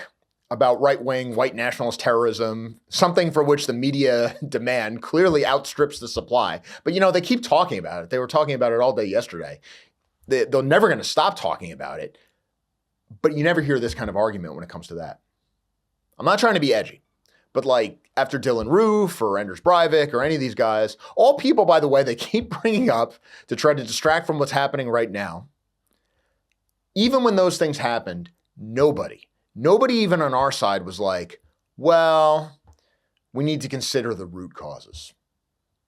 about right-wing, white nationalist terrorism, something for which the media demand clearly outstrips the supply. But, they keep talking about it. They were talking about it all day yesterday. They're never going to stop talking about it. But you never hear this kind of argument when it comes to that. I'm not trying to be edgy, but after Dylan Roof or Anders Breivik or any of these guys, all people, by the way, they keep bringing up to try to distract from what's happening right now. Even when those things happened, nobody even on our side was like, well, we need to consider the root causes.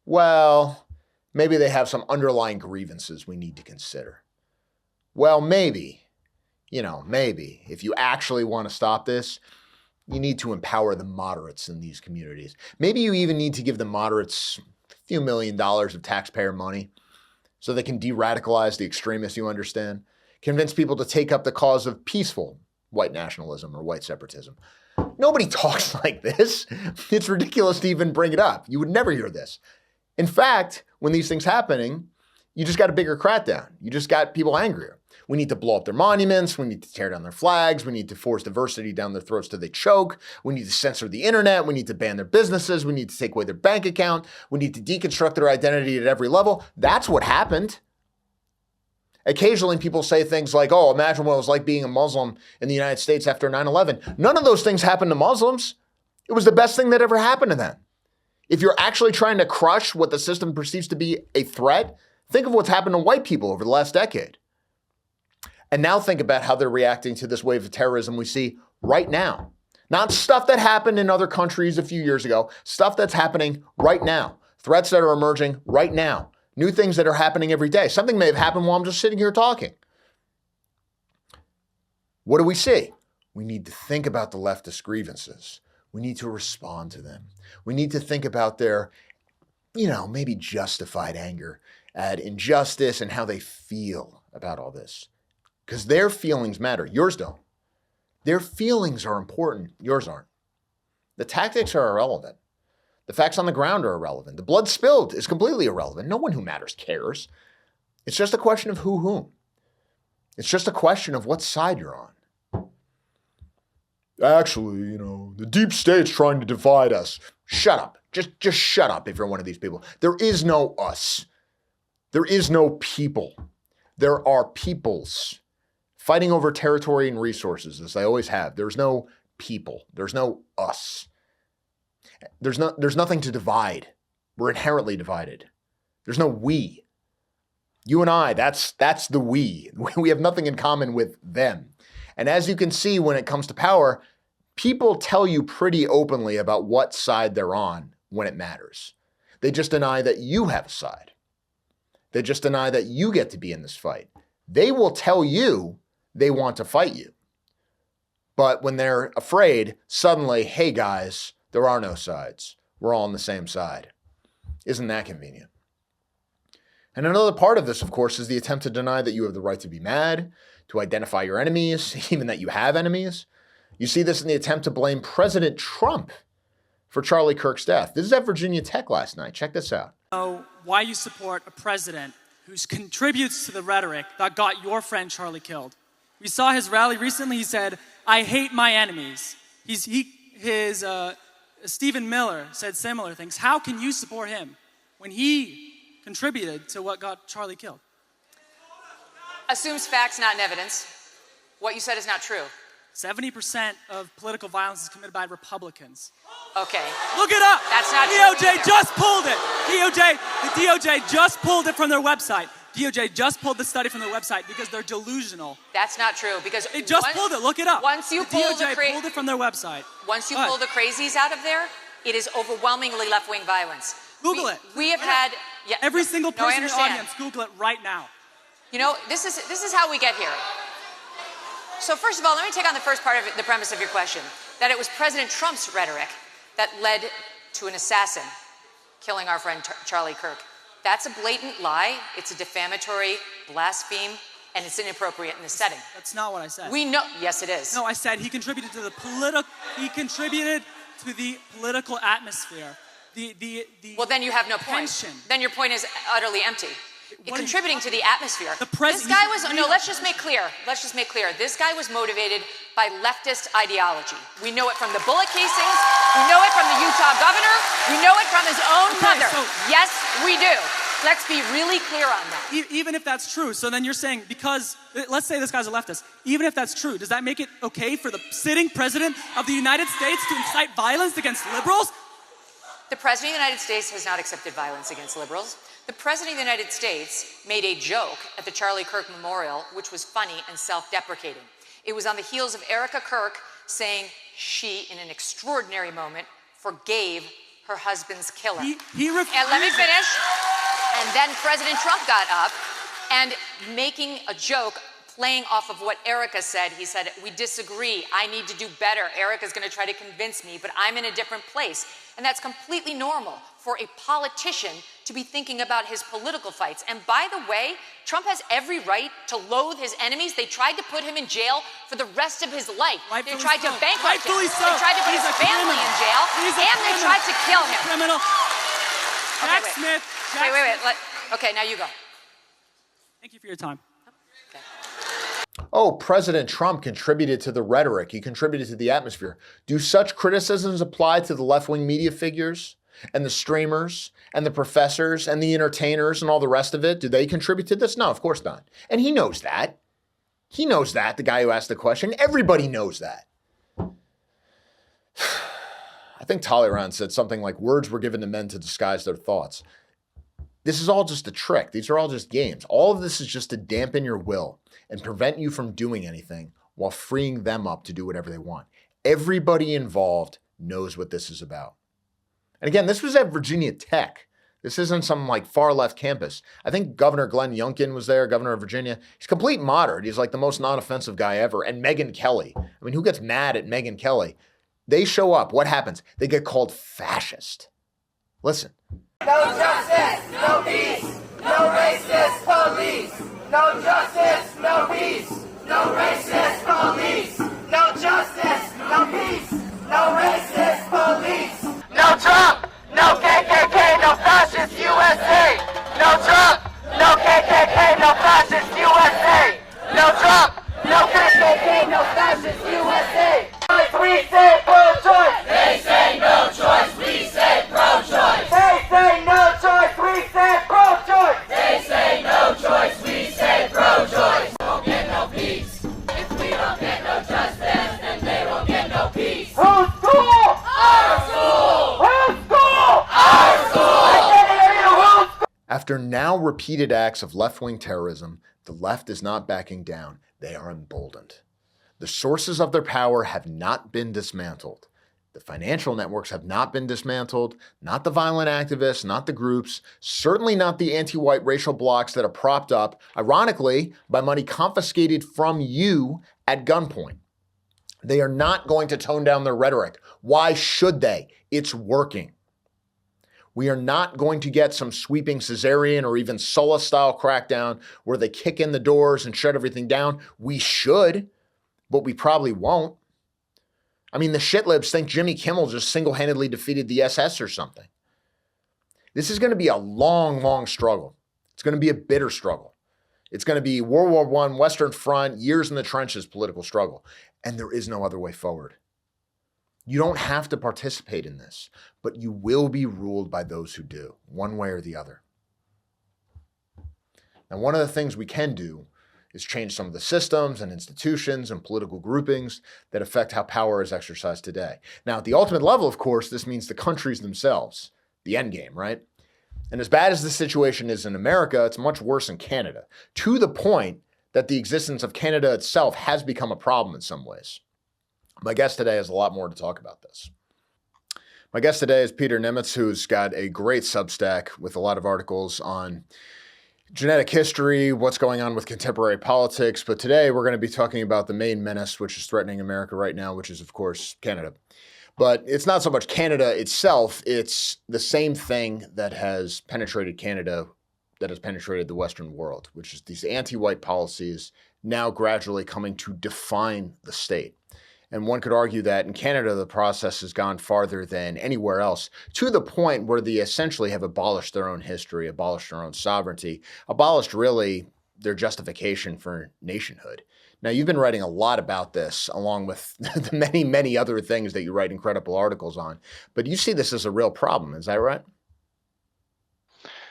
Well, maybe they have some underlying grievances we need to consider. Well, maybe if you actually want to stop this, you need to empower the moderates in these communities. Maybe you even need to give the moderates a few $1 million of taxpayer money so they can de-radicalize the extremists, you understand? Convince people to take up the cause of peaceful white nationalism or white separatism. Nobody talks like this. It's ridiculous to even bring it up. You would never hear this. In fact, when these things happening, you just got a bigger crackdown. You just got people angrier. We need to blow up their monuments. We need to tear down their flags. We need to force diversity down their throats till they choke. We need to censor the internet. We need to ban their businesses. We need to take away their bank account. We need to deconstruct their identity at every level. That's what happened. Occasionally people say things like, oh, imagine what it was like being a Muslim in the United States after 9/11. None of those things happened to Muslims. It was the best thing that ever happened to them. If you're actually trying to crush what the system perceives to be a threat, think of what's happened to white people over the last decade. And now think about how they're reacting to this wave of terrorism we see right now. Not stuff that happened in other countries a few years ago, stuff that's happening right now. Threats that are emerging right now. New things that are happening every day. Something may have happened while I'm just sitting here talking. What do we see? We need to think about the leftist grievances. We need to respond to them. We need to think about their, maybe justified anger at injustice and how they feel about all this. Because their feelings matter. Yours don't. Their feelings are important. Yours aren't. The tactics are irrelevant. The facts on the ground are irrelevant. The blood spilled is completely irrelevant. No one who matters cares. It's just a question of whom. It's just a question of what side you're on. Actually, the deep state's trying to divide us. Shut up. Just shut up if you're one of these people. There is no us. There is no people. There are peoples fighting over territory and resources, as they always have. There's no people. There's no us. There's nothing to divide. We're inherently divided. There's no we. You and I, that's the we. We have nothing in common with them. And as you can see, when it comes to power, people tell you pretty openly about what side they're on when it matters. They just deny that you have a side. They just deny that you get to be in this fight. They will tell you they want to fight you. But when they're afraid, suddenly, hey guys, there are no sides. We're all on the same side. Isn't that convenient? And another part of this, of course, is the attempt to deny that you have the right to be mad, to identify your enemies, even that you have enemies. You see this in the attempt to blame President Trump for Charlie Kirk's death. This is at Virginia Tech last night. Check this out. Why you support a president who contributes to the rhetoric that got your friend Charlie killed. We saw his rally recently. He said, "I hate my enemies." Stephen Miller said similar things. How can you support him when he contributed to what got Charlie killed? Assumes facts, not in evidence. What you said is not true. 70% of political violence is committed by Republicans. Okay. Look it up. That's not DOJ true. DOJ just pulled it. The DOJ just pulled it from their website. DOJ just pulled the study from their website because they're delusional. That's not true because they just pulled it. Look it up. Once you pulled it from their website. Once you pull the crazies out of there, it is overwhelmingly left-wing violence. Google it. We have had every single person in the understand. audience. Google it right now. You know, this is how we get here. So first of all, let me take on the first part of the premise of your question, that it was President Trump's rhetoric that led to an assassin killing our friend Charlie Kirk. That's a blatant lie. It's a defamatory blaspheme, and it's inappropriate in this setting. That's not what I said. We know. Yes, it is. No, I said he contributed to the political atmosphere. Well, then you have no point. Then your point is utterly empty. Contributing to the atmosphere. This guy was, no, let's just make clear. This guy was motivated by leftist ideology. We know it from the bullet casings. We know it from the Utah governor. We know it from his own mother. Yes, we do. Let's be really clear on that. Even if that's true, so then you're saying, because, let's say this guy's a leftist, even if that's true, does that make it okay for the sitting president of the United States to incite violence against liberals? The president of the United States has not accepted violence against liberals. The president of the United States made a joke at the Charlie Kirk Memorial, which was funny and self-deprecating. It was on the heels of Erica Kirk saying she, in an extraordinary moment, forgave her husband's killer. And let me finish. And then President Trump got up and making a joke, playing off of what Erica said. He said, "We disagree. I need to do better. Erica's going to try to convince me, but I'm in a different place." And that's completely normal for a politician to be thinking about his political fights. And by the way, Trump has every right to loathe his enemies. They tried to put him in jail for the rest of his life. They tried to bankrupt him. They tried to put his family in jail. And they tried to kill him. Criminal. Jack Smith. Wait. Okay, now you go. Thank you for your time. Oh, President Trump contributed to the rhetoric. He contributed to the atmosphere. Do such criticisms apply to the left-wing media figures and the streamers and the professors and the entertainers and all the rest of it? Do they contribute to this? No, of course not. And he knows that. He knows that, the guy who asked the question. Everybody knows that. I think Talleyrand said something like, words were given to men to disguise their thoughts. This is all just a trick. These are all just games. All of this is just to dampen your will and prevent you from doing anything while freeing them up to do whatever they want. Everybody involved knows what this is about. And again, this was at Virginia Tech. This isn't some like far left campus. I think Governor Glenn Youngkin was there, governor of Virginia. He's complete moderate. He's like the most non-offensive guy ever. And Megyn Kelly. I mean, who gets mad at Megyn Kelly? They show up. What happens? They get called fascist. Listen. No justice, no peace. No racist police. No justice, no peace. No racist police. No justice, no peace. No racist police. No Trump, no KKK, no fascist USA. No Trump, no KKK, no fascist USA. No Trump, no KKK, no fascist USA. We say pro-choice. They say no choice. We say pro-choice. They say no choice. We say pro-choice. They say no choice. We say pro-choice. We won't get no peace. If we don't get no justice, then they won't get no peace. Whose school? Our school. Whose school? Our school. After now repeated acts of left-wing terrorism, the left is not backing down. They are emboldened. The sources of their power have not been dismantled. The financial networks have not been dismantled, not the violent activists, not the groups, certainly not the anti-white racial blocs that are propped up, ironically, by money confiscated from you at gunpoint. They are not going to tone down their rhetoric. Why should they? It's working. We are not going to get some sweeping Caesarean or even Sulla-style crackdown where they kick in the doors and shut everything down. We should, but we probably won't. I mean, the shitlibs think Jimmy Kimmel just single-handedly defeated the SS or something. This is going to be a long, long struggle. It's going to be a bitter struggle. It's going to be World War I, Western Front, years in the trenches political struggle. And there is no other way forward. You don't have to participate in this, but you will be ruled by those who do, one way or the other. Now, one of the things we can do is change some of the systems and institutions and political groupings that affect how power is exercised today. Now, at the ultimate level, of course, this means the countries themselves, the end game, right? And as bad as the situation is in America, it's much worse in Canada, to the point that the existence of Canada itself has become a problem in some ways. My guest today has a lot more to talk about this. My guest today is Peter Nimitz, who's got a great Substack with a lot of articles on genetic history, what's going on with contemporary politics. But today we're going to be talking about the main menace which is threatening America right now, which is, of course, Canada. But it's not so much Canada itself, it's the same thing that has penetrated Canada, that has penetrated the Western world, which is these anti-white policies now gradually coming to define the state. And one could argue that in Canada, the process has gone farther than anywhere else, to the point where they essentially have abolished their own history, abolished their own sovereignty, abolished really their justification for nationhood. Now, you've been writing a lot about this, along with the many, many other things that you write incredible articles on. But you see this as a real problem, is that right?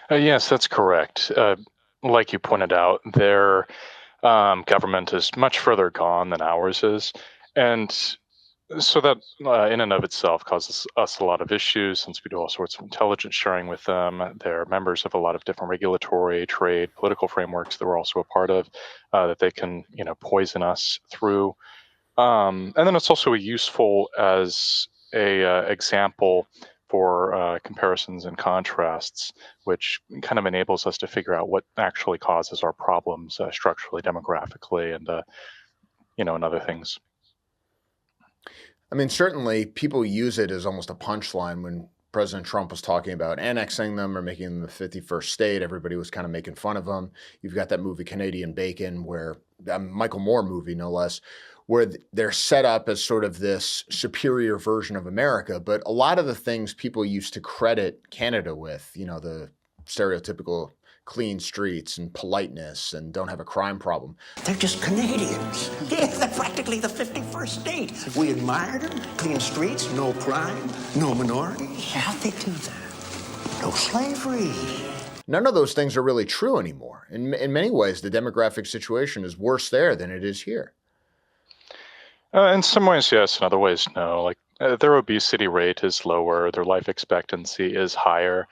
Yes, that's correct. Like you pointed out, their government is much further gone than ours is. And so that in and of itself causes us a lot of issues, since we do all sorts of intelligence sharing with them. They're members of a lot of different regulatory, trade, political frameworks that we're also a part of, that they can, poison us through. And then it's also useful as a example for comparisons and contrasts, which kind of enables us to figure out what actually causes our problems structurally, demographically, and other things. I mean, certainly people use it as almost a punchline when President Trump was talking about annexing them or making them the 51st state. Everybody was kind of making fun of them. You've got that movie Canadian Bacon, where Michael Moore movie, no less, where they're set up as sort of this superior version of America. But a lot of the things people used to credit Canada with, the stereotypical clean streets and politeness and don't have a crime problem. They're just Canadians. Yeah, they're practically the 51st state. We admired them. Clean streets, no crime, no minorities. How'd they do that? No slavery. None of those things are really true anymore. In many ways, the demographic situation is worse there than it is here. In some ways, yes. In other ways, no. Like their obesity rate is lower. Their life expectancy is higher.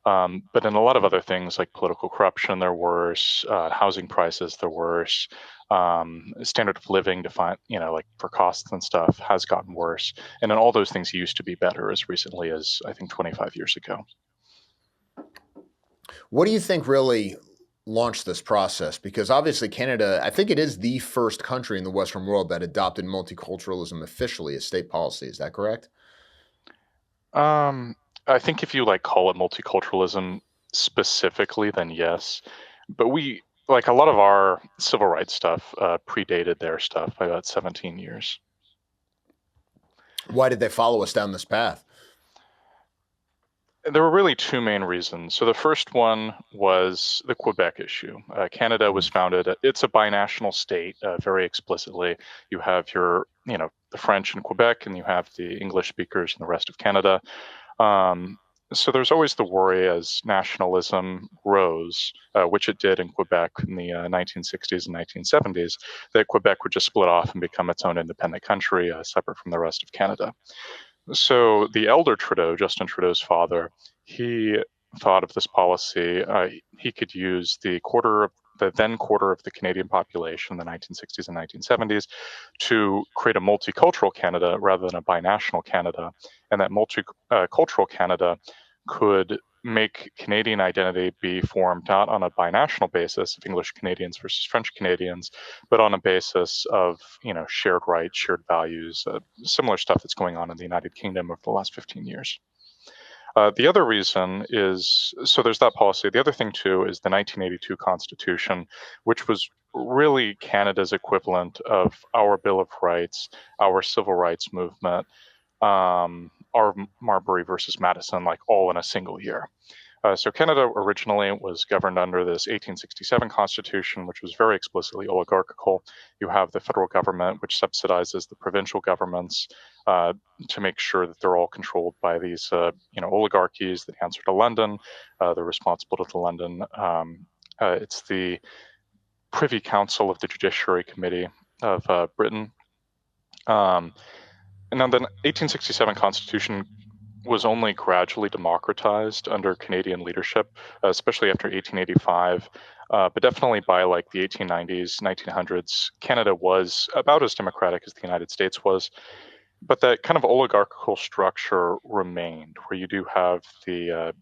But in a lot of other things like political corruption, they're worse. Housing prices, they're worse. Standard of living, like for costs and stuff, has gotten worse. And then all those things used to be better as recently as, I think, 25 years ago. What do you think really launched this process? Because obviously Canada, I think it is the first country in the Western world that adopted multiculturalism officially as state policy. Is that correct? I think if you call it multiculturalism specifically, then yes. But we, a lot of our civil rights stuff predated their stuff by about 17 years. Why did they follow us down this path? There were really two main reasons. So the first one was the Quebec issue. Canada was founded, it's a binational state, very explicitly. You have your, the French in Quebec, and you have the English speakers in the rest of Canada. So there's always the worry as nationalism rose, which it did in Quebec in the 1960s and 1970s, that Quebec would just split off and become its own independent country, separate from the rest of Canada. So the elder Trudeau, Justin Trudeau's father, he thought of this policy. He could use the then quarter of the Canadian population in the 1960s and 1970s to create a multicultural Canada rather than a binational Canada. And that multicultural Canada could make Canadian identity be formed not on a binational basis of English Canadians versus French Canadians, but on a basis of, shared rights, shared values, similar stuff that's going on in the United Kingdom over the last 15 years. The other reason is, so there's that policy. The other thing, too, is the 1982 Constitution, which was really Canada's equivalent of our Bill of Rights, our civil rights movement, our Marbury versus Madison, like all in a single year. So Canada originally was governed under this 1867 Constitution, which was very explicitly oligarchical. You have the federal government, which subsidizes the provincial governments to make sure that they're all controlled by these, oligarchies that answer to London. They're responsible to the London. It's the Privy Council of the Judiciary Committee of Britain. And now the 1867 Constitution was only gradually democratized under Canadian leadership, especially after 1885. But definitely by like the 1890s, 1900s, Canada was about as democratic as the United States was. But that kind of oligarchical structure remained, where you do have the,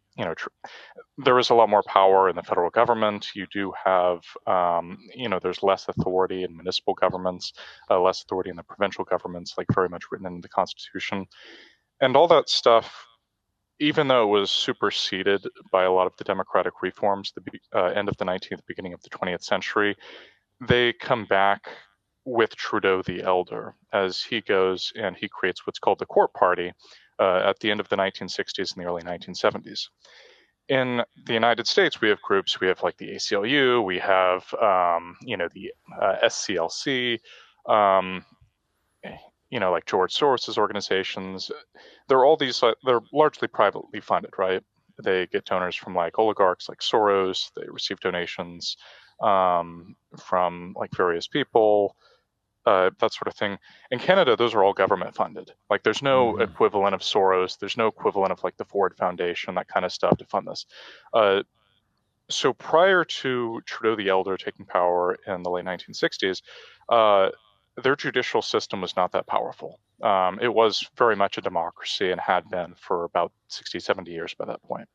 there is a lot more power in the federal government. You do have, there's less authority in municipal governments, less authority in the provincial governments, like very much written into the Constitution. And all that stuff, even though it was superseded by a lot of the democratic reforms, the end of the 19th, beginning of the 20th century, they come back with Trudeau the Elder as he goes and he creates what's called the Court Party at the end of the 1960s and the early 1970s. In the United States, we have groups, we have like the ACLU, we have, the SCLC, like George Soros's organizations. They're all these, they're largely privately funded, right? They get donors from like oligarchs like Soros. They receive donations from like various people, that sort of thing. In Canada, those are all government funded. Like there's no equivalent of Soros. There's no equivalent of like the Ford Foundation, that kind of stuff to fund this. So prior to Trudeau the Elder taking power in the late 1960s, their judicial system was not that powerful. It was very much a democracy and had been for about 60, 70 years by that point.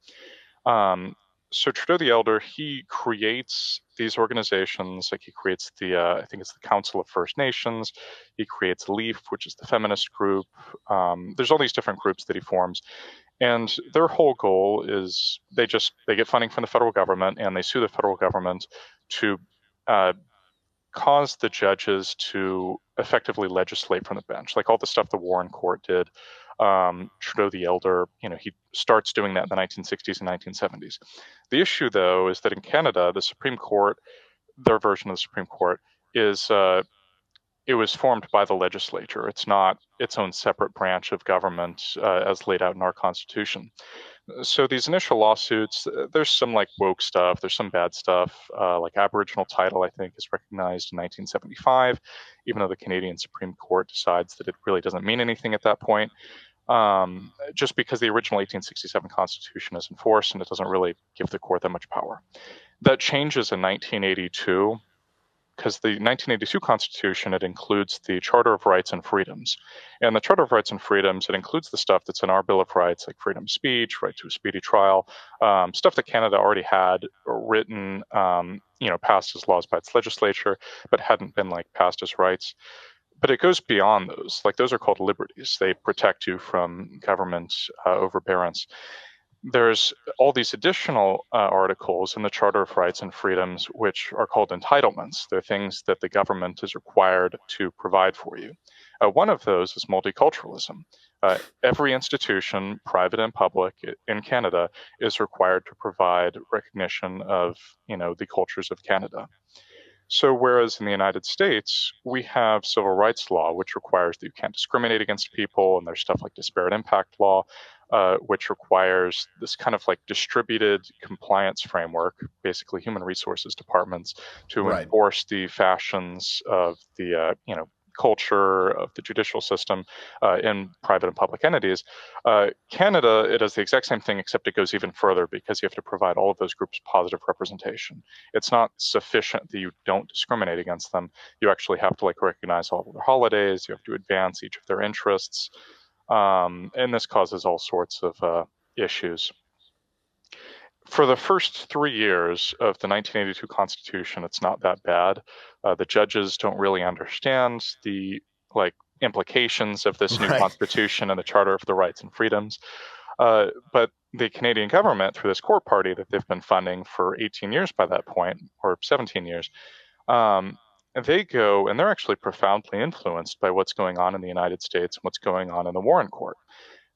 So Trudeau the Elder, he creates these organizations, like he creates the, I think it's the Council of First Nations. He creates LEAF, which is the feminist group. There's all these different groups that he forms. And their whole goal is they get funding from the federal government and they sue the federal government to cause the judges to effectively legislate from the bench, like all the stuff the Warren Court did. Trudeau the Elder, he starts doing that in the 1960s and 1970s. The issue, though, is that in Canada, the Supreme Court, their version of the Supreme Court, is it was formed by the legislature. It's not its own separate branch of government as laid out in our Constitution. So these initial lawsuits, there's some like woke stuff, there's some bad stuff, like Aboriginal title, I think, is recognized in 1975, even though the Canadian Supreme Court decides that it really doesn't mean anything at that point, just because the original 1867 Constitution is enforced and it doesn't really give the court that much power. That changes in 1982, because the 1982 Constitution, it includes the Charter of Rights and Freedoms. And the Charter of Rights and Freedoms, it includes the stuff that's in our Bill of Rights, like freedom of speech, right to a speedy trial, stuff that Canada already had written, passed as laws by its legislature, but hadn't been like passed as rights. But it goes beyond those. Like those are called liberties. They protect you from government overbearance. There's all these additional articles in the Charter of Rights and Freedoms, which are called entitlements. They're things that the government is required to provide for you. One of those is multiculturalism. Every institution, private and public, in Canada is required to provide recognition of, the cultures of Canada. So whereas in the United States, we have civil rights law, which requires that you can't discriminate against people, and there's stuff like disparate impact law, which requires this kind of like distributed compliance framework, basically human resources departments, to enforce the fashions of the, culture of the judicial system in private and public entities. Canada, it does the exact same thing, except it goes even further because you have to provide all of those groups positive representation. It's not sufficient that you don't discriminate against them. You actually have to like recognize all of their holidays. You have to advance each of their interests. And this causes all sorts of issues. For the first 3 years of the 1982 Constitution, it's not that bad. The judges don't really understand the implications of this new Constitution and the Charter of the Rights and Freedoms. But the Canadian government, through this core party that they've been funding for 18 years by that point, or 17 years, they go and they're actually profoundly influenced by what's going on in the United States and what's going on in the Warren Court.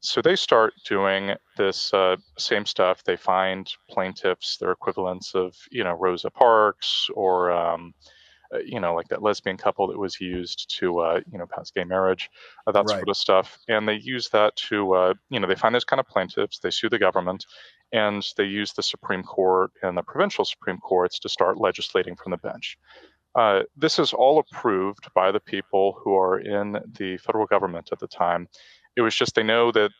So they start doing this same stuff. They find plaintiffs, their equivalents of, Rosa Parks or, like that lesbian couple that was used to, pass gay marriage, that sort of stuff. And they use that to, they find those kind of plaintiffs, they sue the government, and they use the Supreme Court and the provincial Supreme Courts to start legislating from the bench. This is all approved by the people who are in the federal government at the time. It was just they know that,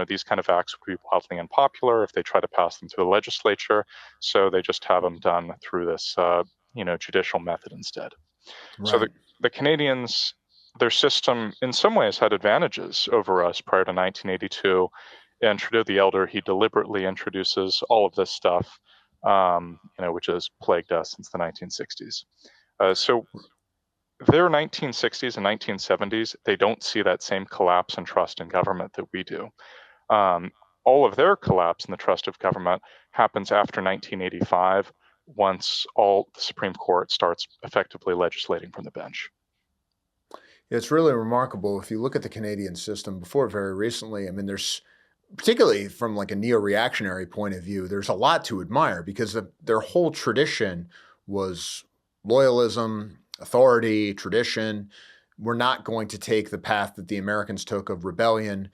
these kind of acts would be wildly unpopular if they try to pass them through the legislature. So they just have them done through this, judicial method instead. Right. So the Canadians, their system in some ways had advantages over us prior to 1982. And Trudeau the Elder, he deliberately introduces all of this stuff, which has plagued us since the 1960s. So their 1960s and 1970s, they don't see that same collapse in trust in government that we do. All of their collapse in the trust of government happens after 1985, once all the Supreme Court starts effectively legislating from the bench. It's really remarkable. If you look at the Canadian system before very recently, I mean, there's, particularly from like a neo-reactionary point of view, there's a lot to admire because their whole tradition was loyalism, authority, tradition. We're not going to take the path that the Americans took of rebellion.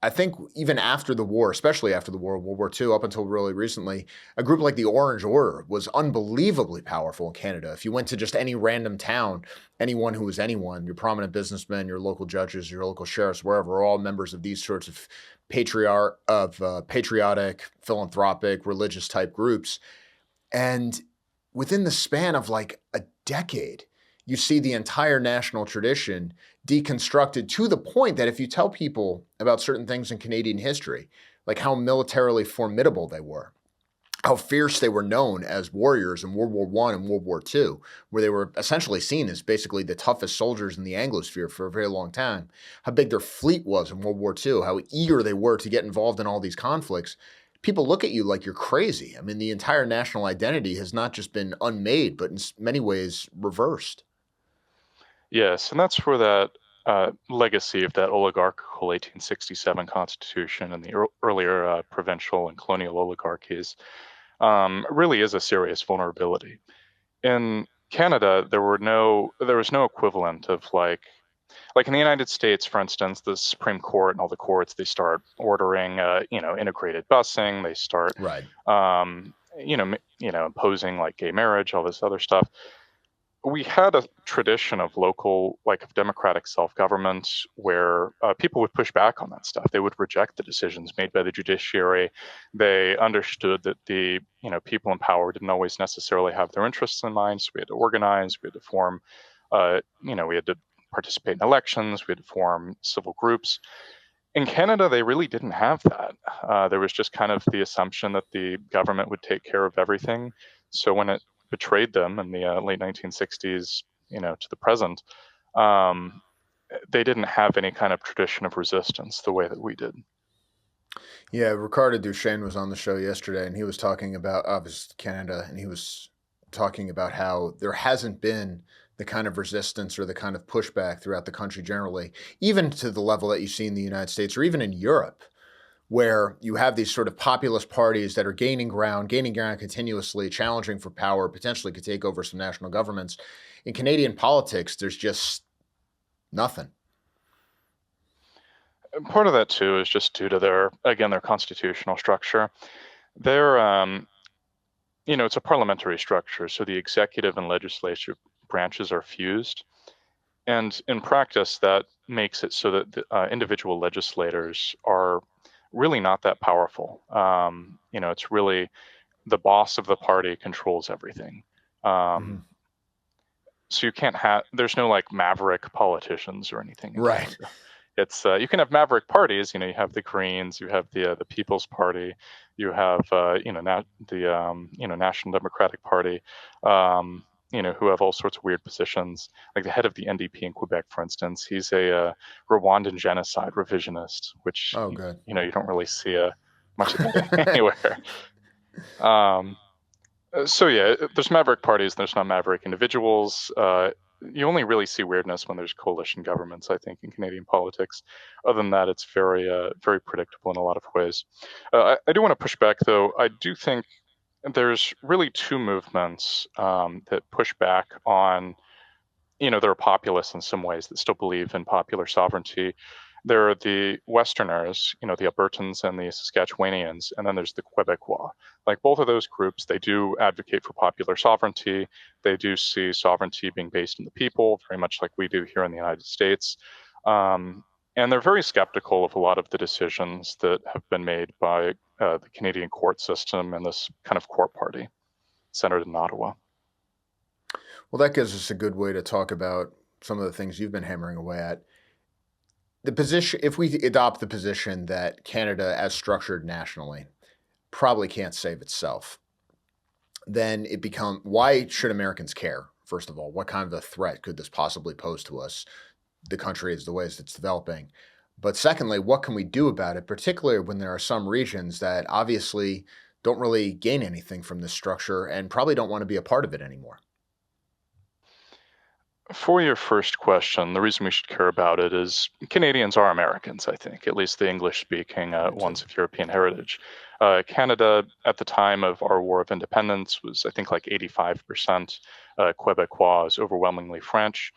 I think even after the war, especially after the war, World War II, up until really recently, a group like the Orange Order was unbelievably powerful in Canada. If you went to just any random town, anyone who was anyone, your prominent businessmen, your local judges, your local sheriffs, wherever, are all members of these sorts of patriotic, philanthropic, religious type groups. And within the span of like a decade, you see the entire national tradition deconstructed to the point that if you tell people about certain things in Canadian history, like how militarily formidable they were, how fierce they were known as warriors in World War I and World War II, where they were essentially seen as basically the toughest soldiers in the Anglosphere for a very long time, how big their fleet was in World War II, how eager they were to get involved in all these conflicts, people look at you like you're crazy. I mean, the entire national identity has not just been unmade, but in many ways reversed. Yes, and that's where that legacy of that oligarchical 1867 constitution and the earlier provincial and colonial oligarchies really is a serious vulnerability. In Canada, there was no equivalent of like in the United States, for instance, the Supreme Court and all the courts, they start ordering integrated busing, they start imposing like gay marriage, all this other stuff. We had a tradition of local, of democratic self-government where people would push back on that stuff. They would reject the decisions made by the judiciary. They understood that the, people in power didn't always necessarily have their interests in mind. So we had to organize, we had to form, we had to participate in elections, we had to form civil groups. In Canada, they really didn't have that. There was just kind of the assumption that the government would take care of everything. So when it betrayed them in the late 1960s, to the present, they didn't have any kind of tradition of resistance the way that we did. Yeah, Ricardo Duchesne was on the show yesterday, and he was talking about, obviously, Canada, and he was talking about how there hasn't been the kind of resistance or the kind of pushback throughout the country generally, even to the level that you see in the United States or even in Europe, where you have these sort of populist parties that are gaining ground continuously, challenging for power, potentially could take over some national governments. In Canadian politics, there's just nothing. Part of that, too, is just due to their constitutional structure. They're, it's a parliamentary structure, so the executive and legislative branches are fused. And in practice, that makes it so that the, individual legislators are really not that powerful. It's really the boss of the party controls everything. So you can't there's no maverick politicians or anything. Right. It's you can have maverick parties. You have the Greens, you have the People's Party, you have the National Democratic Party. who have all sorts of weird positions. Like the head of the NDP in Quebec, for instance, he's a Rwandan genocide revisionist, which good. you don't really see much of that anywhere. So yeah, there's maverick parties, there's not maverick individuals. You only really see weirdness when there's coalition governments, I think, in Canadian politics. Other than that, it's very predictable in a lot of ways. I do want to push back, though. I do think there's really two movements that push back on, there are populists in some ways that still believe in popular sovereignty. There are the Westerners, the Albertans and the Saskatchewanians, and then there's the Quebecois. Like both of those groups, they do advocate for popular sovereignty. They do see sovereignty being based in the people, very much like we do here in the United States. And they're very skeptical of a lot of the decisions that have been made by the Canadian court system and this kind of court party centered in Ottawa. Well, that gives us a good way to talk about some of the things you've been hammering away at. The position, if we adopt the position that Canada, as structured nationally, probably can't save itself, then why should Americans care? First of all, what kind of a threat could this possibly pose to us? The country is the ways it's developing. But secondly, what can we do about it, particularly when there are some regions that obviously don't really gain anything from this structure and probably don't want to be a part of it anymore? For your first question, the reason we should care about it is Canadians are Americans, I think, at least the English-speaking ones of European heritage. Canada, at the time of our War of Independence, was, I think, like 85% Quebecois, overwhelmingly French.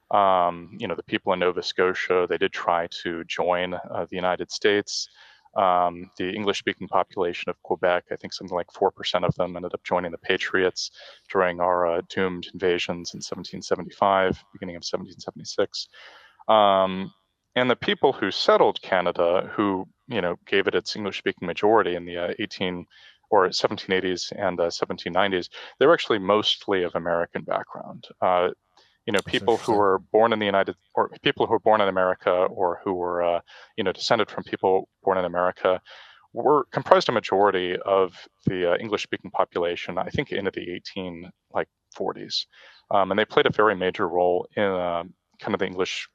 The people in Nova Scotia, they did try to join the United States. The English-speaking population of Quebec, I think something like 4% of them ended up joining the Patriots during our doomed invasions in 1775, beginning of 1776. And the people who settled Canada, who gave it its English-speaking majority in the 1780s and 1790s, they were actually mostly of American background. People who were born in people who were born in America, or who were, descended from people born in America, were comprised a majority of the English-speaking population, I think, into the 1840s, and they played a very major role in kind of the English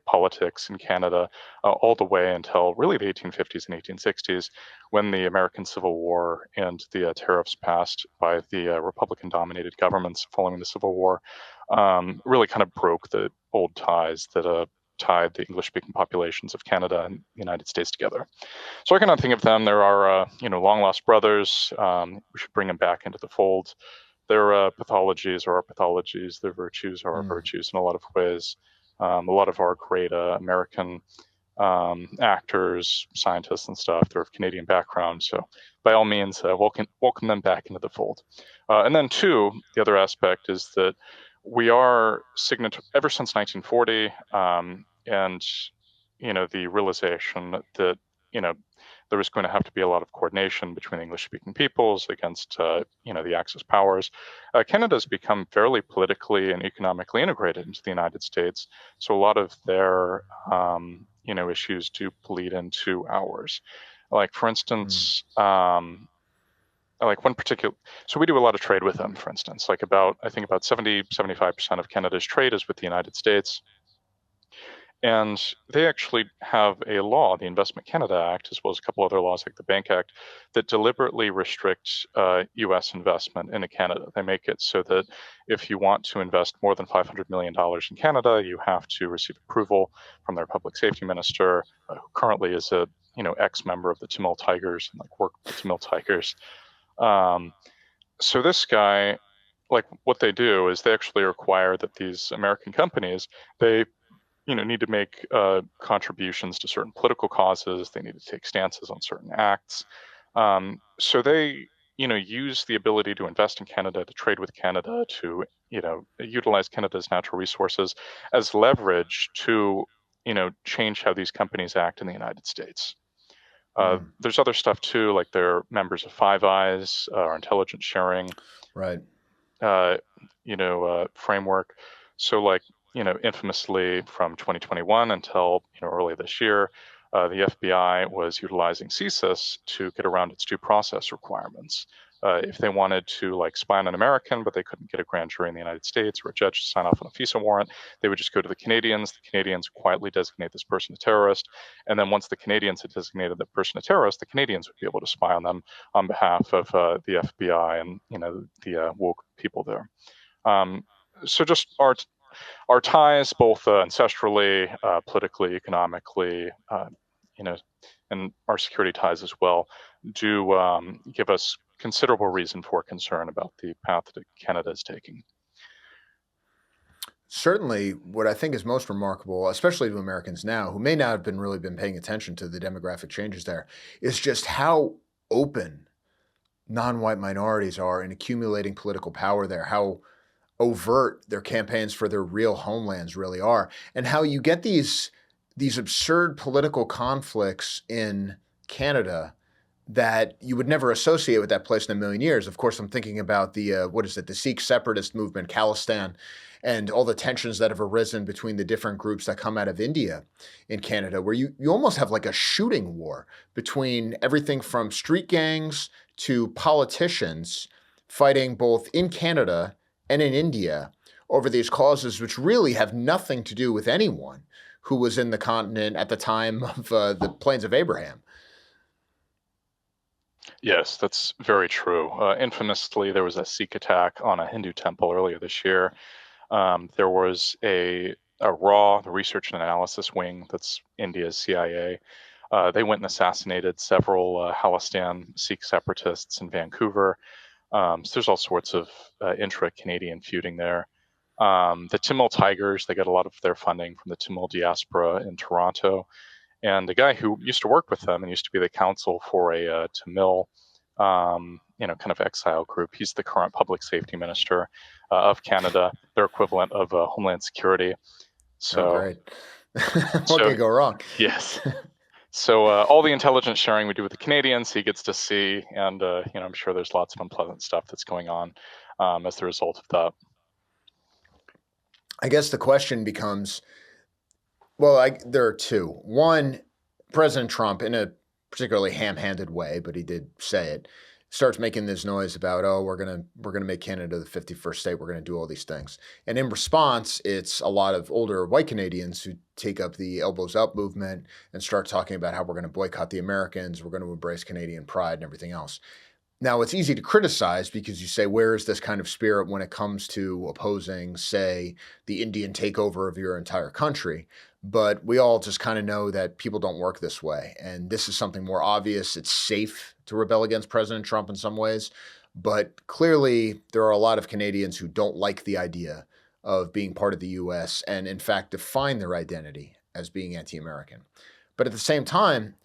politics in Canada all the way until really the 1850s and 1860s, when the American Civil War and the tariffs passed by the Republican-dominated governments following the Civil War really kind of broke the old ties that tied the English-speaking populations of Canada and the United States together. So I cannot think of them. There are, long-lost brothers. We should bring them back into the fold. Their pathologies are our pathologies. Their virtues are our virtues in a lot of ways. A lot of our great American actors, scientists, and stuff, they're of Canadian background. So by all means, welcome them back into the fold. And then two, the other aspect is that we are ever since 1940, and the realization that there was going to have to be a lot of coordination between English-speaking peoples against the Axis powers. Canada has become fairly politically and economically integrated into the United States, so a lot of their issues do bleed into ours. Like for instance, like one particular, so we do a lot of trade with them, for instance, like I think about 75% of Canada's trade is with the United States. And they actually have a law, the Investment Canada Act, as well as a couple other laws like the Bank Act, that deliberately restrict U.S. investment into Canada. They make it so that if you want to invest more than $500 million in Canada, you have to receive approval from their public safety minister, who currently is a ex-member of the Tamil Tigers and worked with the Tamil Tigers. So this guy, what they do is they actually require that these American companies, they need to make contributions to certain political causes. They need to take stances on certain acts. So they, use the ability to invest in Canada, to trade with Canada, to, utilize Canada's natural resources as leverage to, change how these companies act in the United States. There's other stuff too, like they're members of Five Eyes, our intelligence sharing, right? Framework. So infamously from 2021 until early this year, the FBI was utilizing CSIS to get around its due process requirements. If they wanted to like spy on an American, but they couldn't get a grand jury in the United States or a judge to sign off on a FISA warrant, they would just go to the Canadians. The Canadians would quietly designate this person a terrorist. And then once the Canadians had designated that person a terrorist, the Canadians would be able to spy on them on behalf of the FBI and, the woke people there. So just our ties, both ancestrally, politically, economically, and our security ties as well, do give us considerable reason for concern about the path that Canada is taking. Certainly, what I think is most remarkable, especially to Americans now, who may not have really been paying attention to the demographic changes there, is just how open non-white minorities are in accumulating political power there, how overt their campaigns for their real homelands really are, and how you get these absurd political conflicts in Canada that you would never associate with that place in a million years. Of course, I'm thinking about the Sikh separatist movement, Khalistan, and all the tensions that have arisen between the different groups that come out of India in Canada, where you almost have like a shooting war between everything from street gangs to politicians fighting both in Canada and in India over these causes, which really have nothing to do with anyone who was in the continent at the time of the Plains of Abraham. Yes, that's very true. Infamously, there was a Sikh attack on a Hindu temple earlier this year. There was a RAW, the Research and Analysis Wing, that's India's CIA. They went and assassinated several Khalistan Sikh separatists in Vancouver. So there's all sorts of intra-Canadian feuding there. The Tamil Tigers, they get a lot of their funding from the Tamil diaspora in Toronto. And the guy who used to work with them and used to be the counsel for a Tamil, kind of exile group, he's the current public safety minister of Canada, their equivalent of Homeland Security. So, great. What could go wrong? Yes. So all the intelligence sharing we do with the Canadians, he gets to see, and I'm sure there's lots of unpleasant stuff that's going on as the result of that. I guess the question becomes, well, there are two. One, President Trump, in a particularly ham-handed way, but he did say it, starts making this noise about, we're gonna make Canada the 51st state. We're gonna do all these things, and in response, it's a lot of older white Canadians who take up the elbows up movement and start talking about how we're gonna boycott the Americans, we're gonna embrace Canadian pride and everything else. Now, it's easy to criticize because you say, where is this kind of spirit when it comes to opposing, say, the Indian takeover of your entire country? But we all just kind of know that people don't work this way. And this is something more obvious. It's safe to rebel against President Trump in some ways. But clearly, there are a lot of Canadians who don't like the idea of being part of the U.S. and, in fact, define their identity as being anti-American. But at the same time,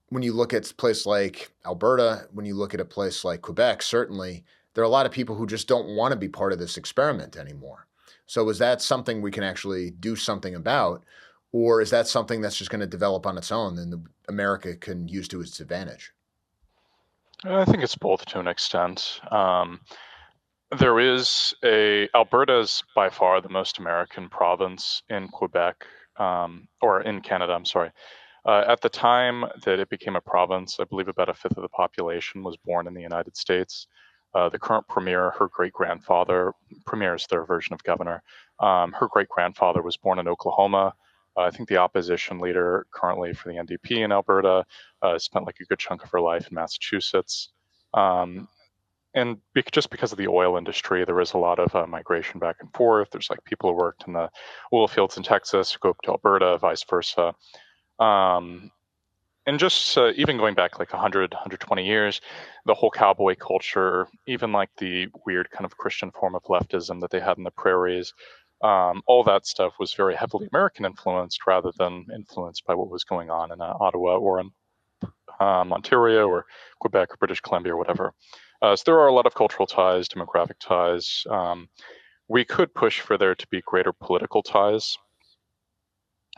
when you look at a place like Alberta, when you look at a place like Quebec, certainly, there are a lot of people who just don't want to be part of this experiment anymore. So is that something we can actually do something about? Or is that something that's just going to develop on its own and America can use to its advantage? I think it's both to an extent. There is Alberta is by far the most American province in Quebec, or in Canada, I'm sorry. At the time that it became a province, I believe about a fifth of the population was born in the United States. The current premier, her great-grandfather, premier is their version of governor, her great-grandfather was born in Oklahoma. I think the opposition leader currently for the NDP in Alberta spent like a good chunk of her life in Massachusetts. And just because of the oil industry, there is a lot of migration back and forth. There's like people who worked in the oil fields in Texas who go up to Alberta, vice versa. And just even going back like 100, 120 years, the whole cowboy culture, even like the weird kind of Christian form of leftism that they had in the prairies, all that stuff was very heavily American influenced rather than influenced by what was going on in Ottawa or in Ontario or Quebec or British Columbia or whatever. So there are a lot of cultural ties, demographic ties. We could push for there to be greater political ties.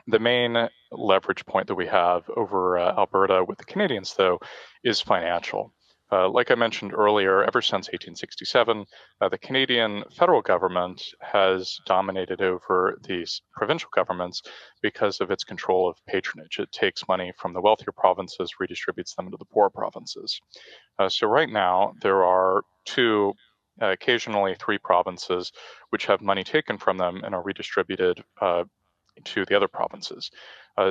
The main leverage point that we have over Alberta with the Canadians, though, is financial. Like I mentioned earlier, ever since 1867, the Canadian federal government has dominated over these provincial governments because of its control of patronage. It takes money from the wealthier provinces, redistributes them to the poor provinces. So right now, there are two, occasionally three provinces which have money taken from them and are redistributed to the other provinces.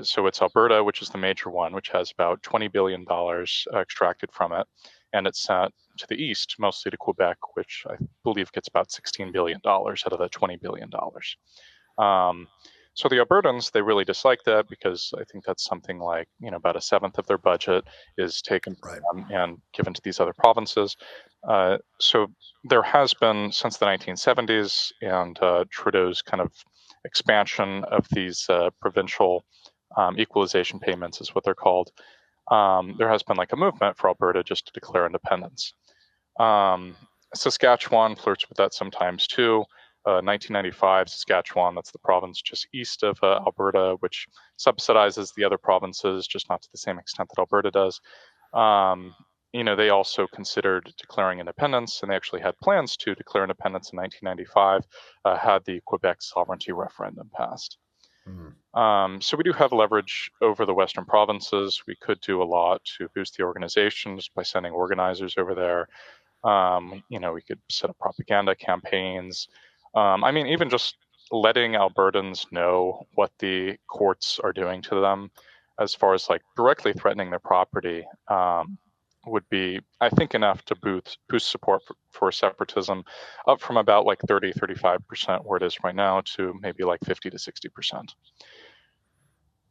So it's Alberta, which is the major one, which has about $20 billion extracted from it. And it's sent to the east, mostly to Quebec, which I believe gets about $16 billion out of the $20 billion. So the Albertans, they really dislike that because I think that's something like, about a seventh of their budget is taken from them and given to these other provinces. So there has been, since the 1970s and Trudeau's kind of expansion of these provincial equalization payments is what they're called, there has been like a movement for Alberta just to declare independence. Saskatchewan flirts with that sometimes too. 1995, Saskatchewan, that's the province just east of Alberta, which subsidizes the other provinces, just not to the same extent that Alberta does. They also considered declaring independence, and they actually had plans to declare independence in 1995, had the Quebec sovereignty referendum passed. So we do have leverage over the Western provinces. We could do a lot to boost the organizations by sending organizers over there. We could set up propaganda campaigns. Even just letting Albertans know what the courts are doing to them as far as like directly threatening their property would be, I think, enough to boost support for separatism up from about like 30-35% where it is right now to maybe like 50 to 60%.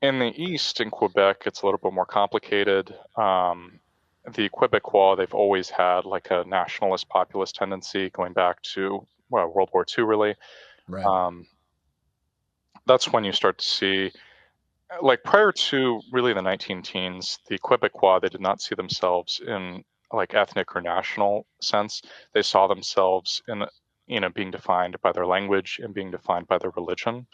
In the east, in Quebec, it's a little bit more complicated. The Quebecois, they've always had like a nationalist populist tendency going back to World War II, really. Right. That's when you start to see, like prior to really the 19-teens, the Quebecois, they did not see themselves in like ethnic or national sense. They saw themselves in, being defined by their language and being defined by their religion.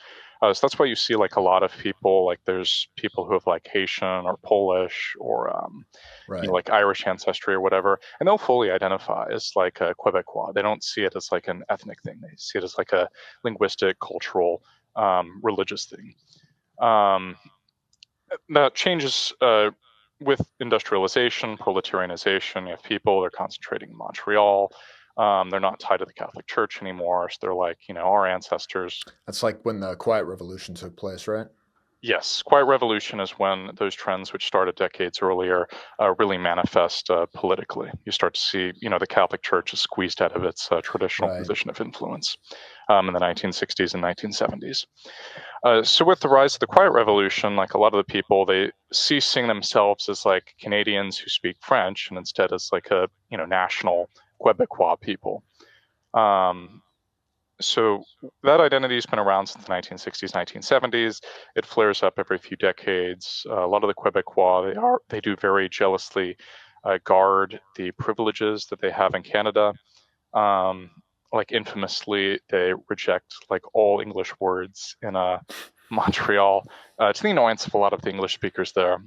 So that's why you see like a lot of people, like there's people who have like Haitian or Polish or like Irish ancestry or whatever, and they'll fully identify as like a Quebecois. They don't see it as like an ethnic thing. They see it as like a linguistic, cultural, religious thing. That changes with industrialization, proletarianization. You have people, they're concentrating in Montreal. They're not tied to the Catholic Church anymore. So they're like, our ancestors. That's like when the Quiet Revolution took place, right? Yes. Quiet Revolution is when those trends, which started decades earlier, really manifest politically. You start to see, the Catholic Church is squeezed out of its traditional position of influence in the 1960s and 1970s. So with the rise of the Quiet Revolution, like a lot of the people, they ceasing themselves as like Canadians who speak French and instead as like a, national Quebecois people. So that identity has been around since the 1960s, 1970s. It flares up every few decades. A lot of the Quebecois, they do very jealously guard the privileges that they have in Canada. Like infamously, they reject like all English words in Montreal to the annoyance of a lot of the English speakers there.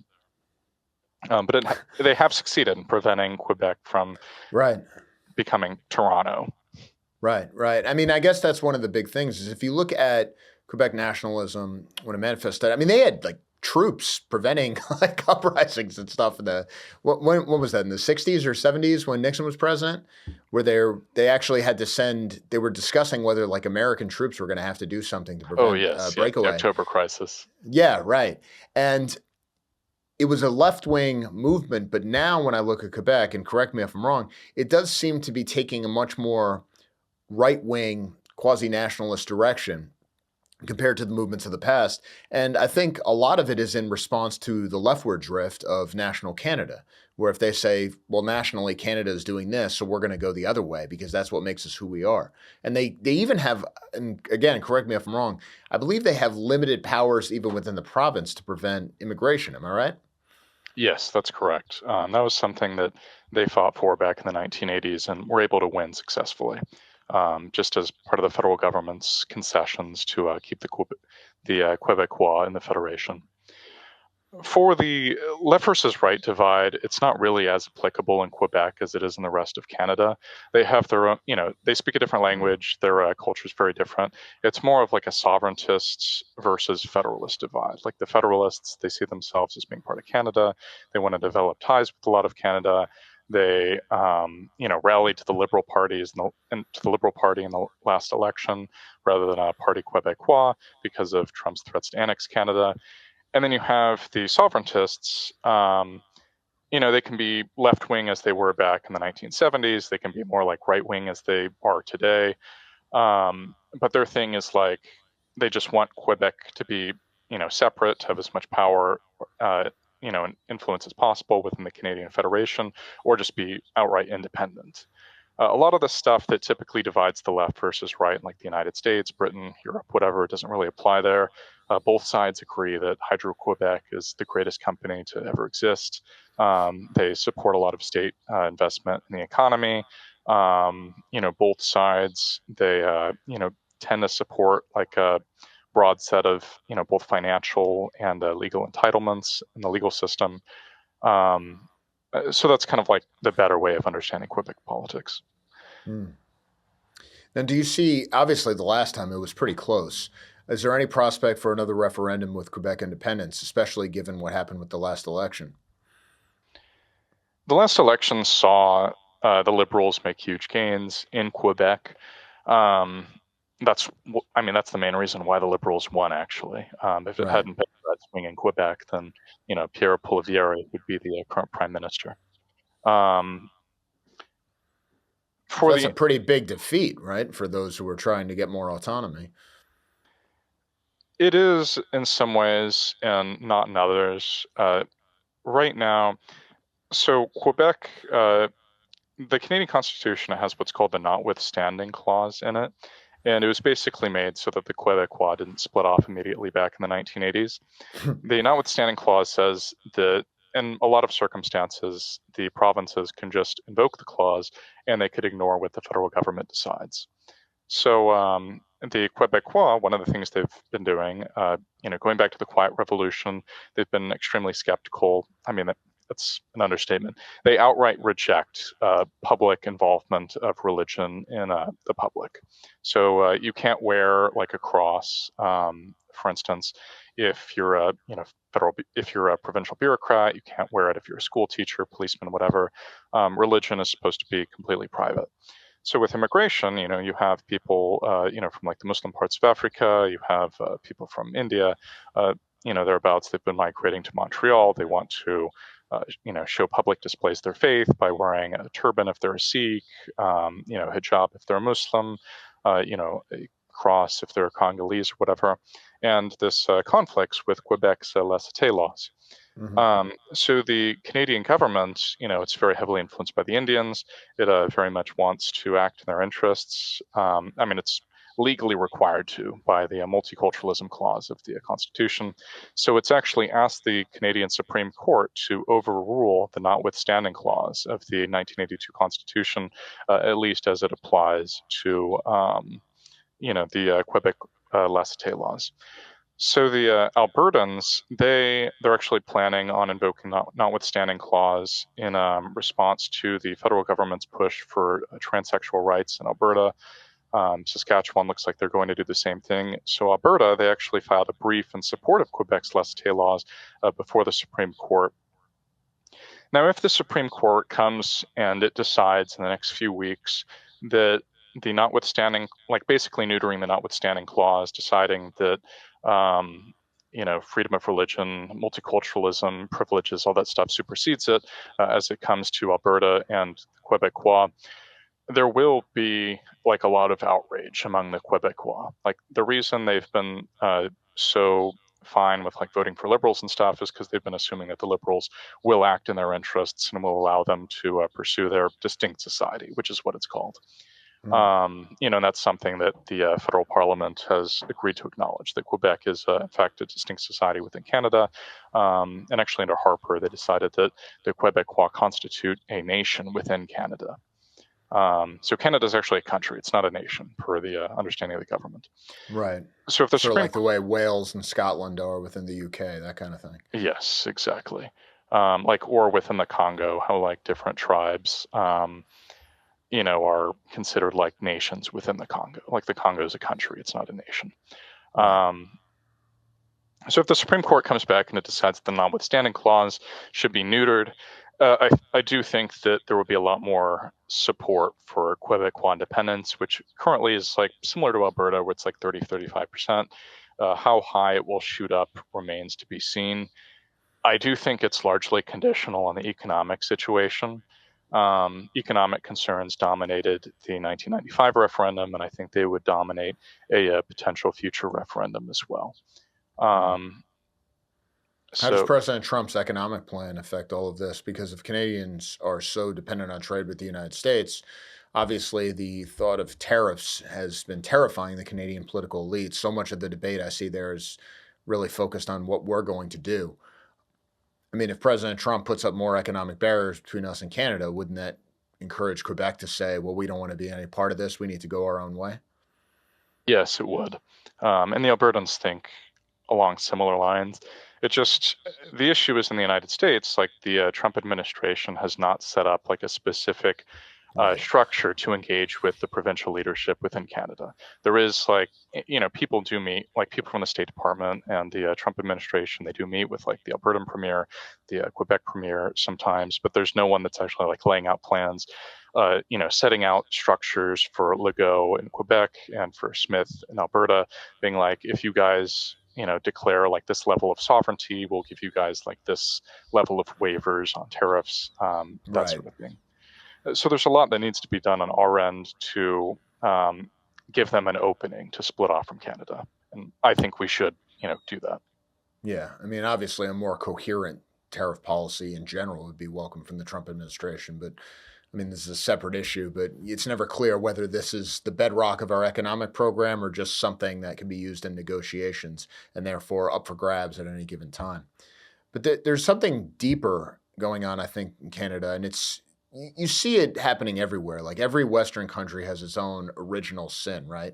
But they have succeeded in preventing Quebec from becoming Toronto. Right. I guess that's one of the big things is if you look at Quebec nationalism when it manifested, they had like troops preventing like uprisings and stuff in the when was that, in the 60s or 70s when Nixon was president, where they actually had to they were discussing whether like American troops were going to have to do something to prevent breakaway. The October crisis. Yeah, right. And it was a left-wing movement, but now when I look at Quebec, and correct me if I'm wrong, it does seem to be taking a much more right-wing, quasi-nationalist direction compared to the movements of the past. And I think a lot of it is in response to the leftward drift of national Canada, where if they say, well, nationally, Canada is doing this, so we're going to go the other way because that's what makes us who we are. And they even have, and again, correct me if I'm wrong, I believe they have limited powers even within the province to prevent immigration. Am I right? Yes, that's correct. That was something that they fought for back in the 1980s and were able to win successfully. Just as part of the federal government's concessions to keep the Quebecois in the Federation. For the left versus right divide, it's not really as applicable in Quebec as it is in the rest of Canada. They have their own, they speak a different language. Their culture is very different. It's more of like a sovereigntists versus federalist divide. Like the federalists, they see themselves as being part of Canada. They want to develop ties with a lot of Canada. They, rallied to the Liberal parties and to the Liberal Party in the last election rather than a Parti Québécois because of Trump's threats to annex Canada. And then you have the sovereigntists. They can be left wing as they were back in the 1970s. They can be more like right wing as they are today. But their thing is like they just want Quebec to be, separate, to have as much power, and influence as possible within the Canadian Federation, or just be outright independent. A lot of the stuff that typically divides the left versus right, like the United States, Britain, Europe, whatever, it doesn't really apply there. Both sides agree that Hydro-Quebec is the greatest company to ever exist. They support a lot of state investment in the economy. Both sides, they, tend to support like a broad set of, both financial and legal entitlements in the legal system. So that's kind of like the better way of understanding Quebec politics. Now, do you see, obviously the last time it was pretty close. Is there any prospect for another referendum with Quebec independence, especially given what happened with the last election? The last election saw the Liberals make huge gains in Quebec. That's the main reason why the Liberals won, actually. If it hadn't been for that swing in Quebec, then, Pierre Poilievre would be the current prime minister. That's a pretty big defeat, right, for those who were trying to get more autonomy. It is in some ways and not in others. Right now, so Quebec, the Canadian Constitution has what's called the notwithstanding clause in it. And it was basically made so that the Québécois didn't split off immediately back in the 1980s. The notwithstanding clause says that in a lot of circumstances, the provinces can just invoke the clause and they could ignore what the federal government decides. So the Québécois, one of the things they've been doing, going back to the Quiet Revolution, they've been extremely skeptical. I mean, that's an understatement. They outright reject public involvement of religion in the public. So you can't wear like a cross, for instance, if you're a if you're a provincial bureaucrat. You can't wear it if you're a school teacher, policeman, whatever. Religion is supposed to be completely private. So with immigration, you have people, from like the Muslim parts of Africa. You have people from India. Thereabouts. They've been migrating to Montreal. They want to show public displays of their faith by wearing a turban if they're a Sikh, hijab if they're a Muslim, a cross if they're a Congolese or whatever. And this conflicts with Quebec's laissez-faire laws. So the Canadian government, it's very heavily influenced by the Indians. It very much wants to act in their interests. It's legally required to by the multiculturalism clause of the Constitution. So it's actually asked the Canadian Supreme Court to overrule the notwithstanding clause of the 1982 Constitution, at least as it applies to, the Quebec laissez-faire laws. So the Albertans, they're actually planning on invoking notwithstanding clause in response to the federal government's push for transsexual rights in Alberta. Saskatchewan looks like they're going to do the same thing. So Alberta, they actually filed a brief in support of Quebec's laissez-faire laws before the Supreme Court. Now, if the Supreme Court comes and it decides in the next few weeks that the notwithstanding, like basically neutering the notwithstanding clause, deciding that, freedom of religion, multiculturalism, privileges, all that stuff supersedes it as it comes to Alberta and Quebecois, there will be like a lot of outrage among the Quebecois. Like the reason they've been so fine with like voting for Liberals and stuff is because they've been assuming that the Liberals will act in their interests and will allow them to pursue their distinct society, which is what it's called. And that's something that the federal parliament has agreed to acknowledge, that Quebec is, in fact, a distinct society within Canada. And actually under Harper, they decided that the Quebecois constitute a nation within Canada. So Canada is actually a country; it's not a nation, per the understanding of the government. Right. So if the sort of Supreme like the way Wales and Scotland are within the UK, that kind of thing. Yes, exactly. Or within the Congo, how like different tribes, are considered like nations within the Congo. Like the Congo is a country; it's not a nation. So if the Supreme Court comes back and it decides that the notwithstanding clause should be neutered, I do think that there will be a lot more support for Quebecois independence, which currently is like similar to Alberta, where it's like 30-35%. How high it will shoot up remains to be seen. I do think it's largely conditional on the economic situation. Economic concerns dominated the 1995 referendum, and I think they would dominate a potential future referendum as well. How does President Trump's economic plan affect all of this? Because if Canadians are so dependent on trade with the United States, obviously the thought of tariffs has been terrifying the Canadian political elite. So much of the debate I see there is really focused on what we're going to do. I mean, if President Trump puts up more economic barriers between us and Canada, wouldn't that encourage Quebec to say, well, we don't want to be any part of this, we need to go our own way? Yes, it would. And the Albertans think along similar lines. The issue is in the United States, like the Trump administration has not set up like a specific structure to engage with the provincial leadership within Canada. There is people do meet, like people from the State Department and the Trump administration, they do meet with like the Albertan premier, the Quebec premier sometimes, but there's no one that's actually like laying out plans, setting out structures for Legault in Quebec and for Smith in Alberta, being like, if you guys declare like this level of sovereignty, we'll give you guys like this level of waivers on tariffs, that sort of thing. So there's a lot that needs to be done on our end to give them an opening to split off from Canada. And I think we should, do that. Yeah. I mean, obviously a more coherent tariff policy in general would be welcome from the Trump administration. But I mean, this is a separate issue, but it's never clear whether this is the bedrock of our economic program or just something that can be used in negotiations and therefore up for grabs at any given time. But there's something deeper going on, I think, in Canada, and you see it happening everywhere. Like every Western country has its own original sin, right?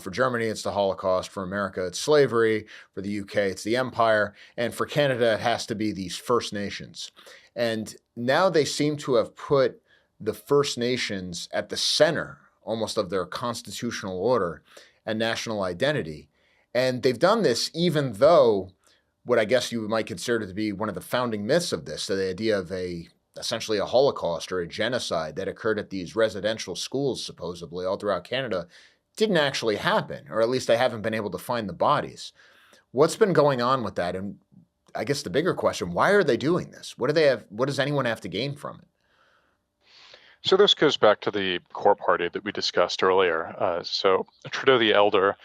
For Germany, it's the Holocaust. For America, it's slavery. For the UK, it's the empire. And for Canada, it has to be these First Nations. And now they seem to have put the First Nations at the center almost of their constitutional order and national identity. And they've done this even though what I guess you might consider to be one of the founding myths of this, so the idea of essentially a Holocaust or a genocide that occurred at these residential schools, supposedly all throughout Canada, didn't actually happen, or at least they haven't been able to find the bodies. What's been going on with that? And I guess the bigger question, why are they doing this? What does anyone have to gain from it? So this goes back to the core party that we discussed earlier. So Trudeau the Elder,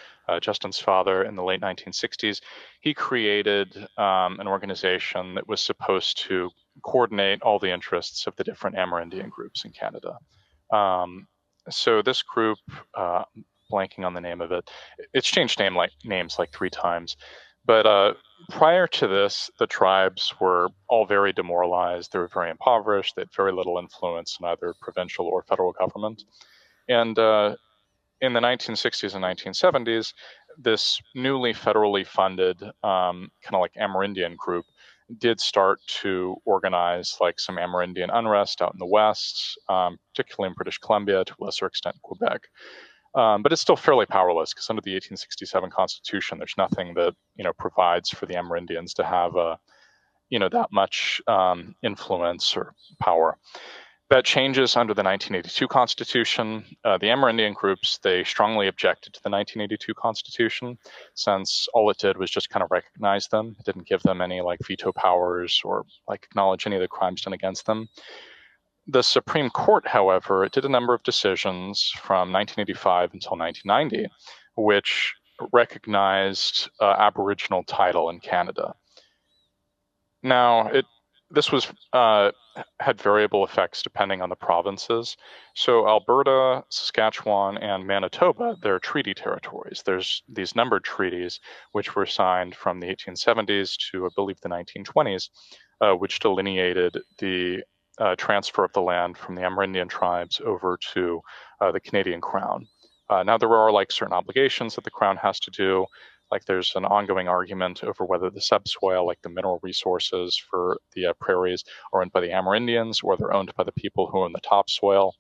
Justin's father, in the late 1960s, he created an organization that was supposed to coordinate all the interests of the different Amerindian groups in Canada. So this group, blanking on the name of it, it's changed names like 3 times. But prior to this, the tribes were all very demoralized. They were very impoverished. They had very little influence in either provincial or federal government. And in the 1960s and 1970s, this newly federally funded kind of like Amerindian group did start to organize like some Amerindian unrest out in the West, particularly in British Columbia, to a lesser extent Quebec. But it's still fairly powerless because under the 1867 Constitution, there's nothing that provides for the Amerindians to have that much influence or power. That changes under the 1982 Constitution. The Amerindian groups, they strongly objected to the 1982 Constitution, since all it did was just kind of recognize them. It didn't give them any like veto powers or like acknowledge any of the crimes done against them. The Supreme Court, however, did a number of decisions from 1985 until 1990, which recognized Aboriginal title in Canada. Now, this was had variable effects depending on the provinces. So Alberta, Saskatchewan, and Manitoba, they're treaty territories. There's these numbered treaties which were signed from the 1870s to, I believe, the 1920s, which delineated the transfer of the land from the Amerindian tribes over to the Canadian Crown. Now, there are like certain obligations that the Crown has to do. Like there's an ongoing argument over whether the subsoil, like the mineral resources for the prairies, are owned by the Amerindians or they're owned by the people who own the topsoil.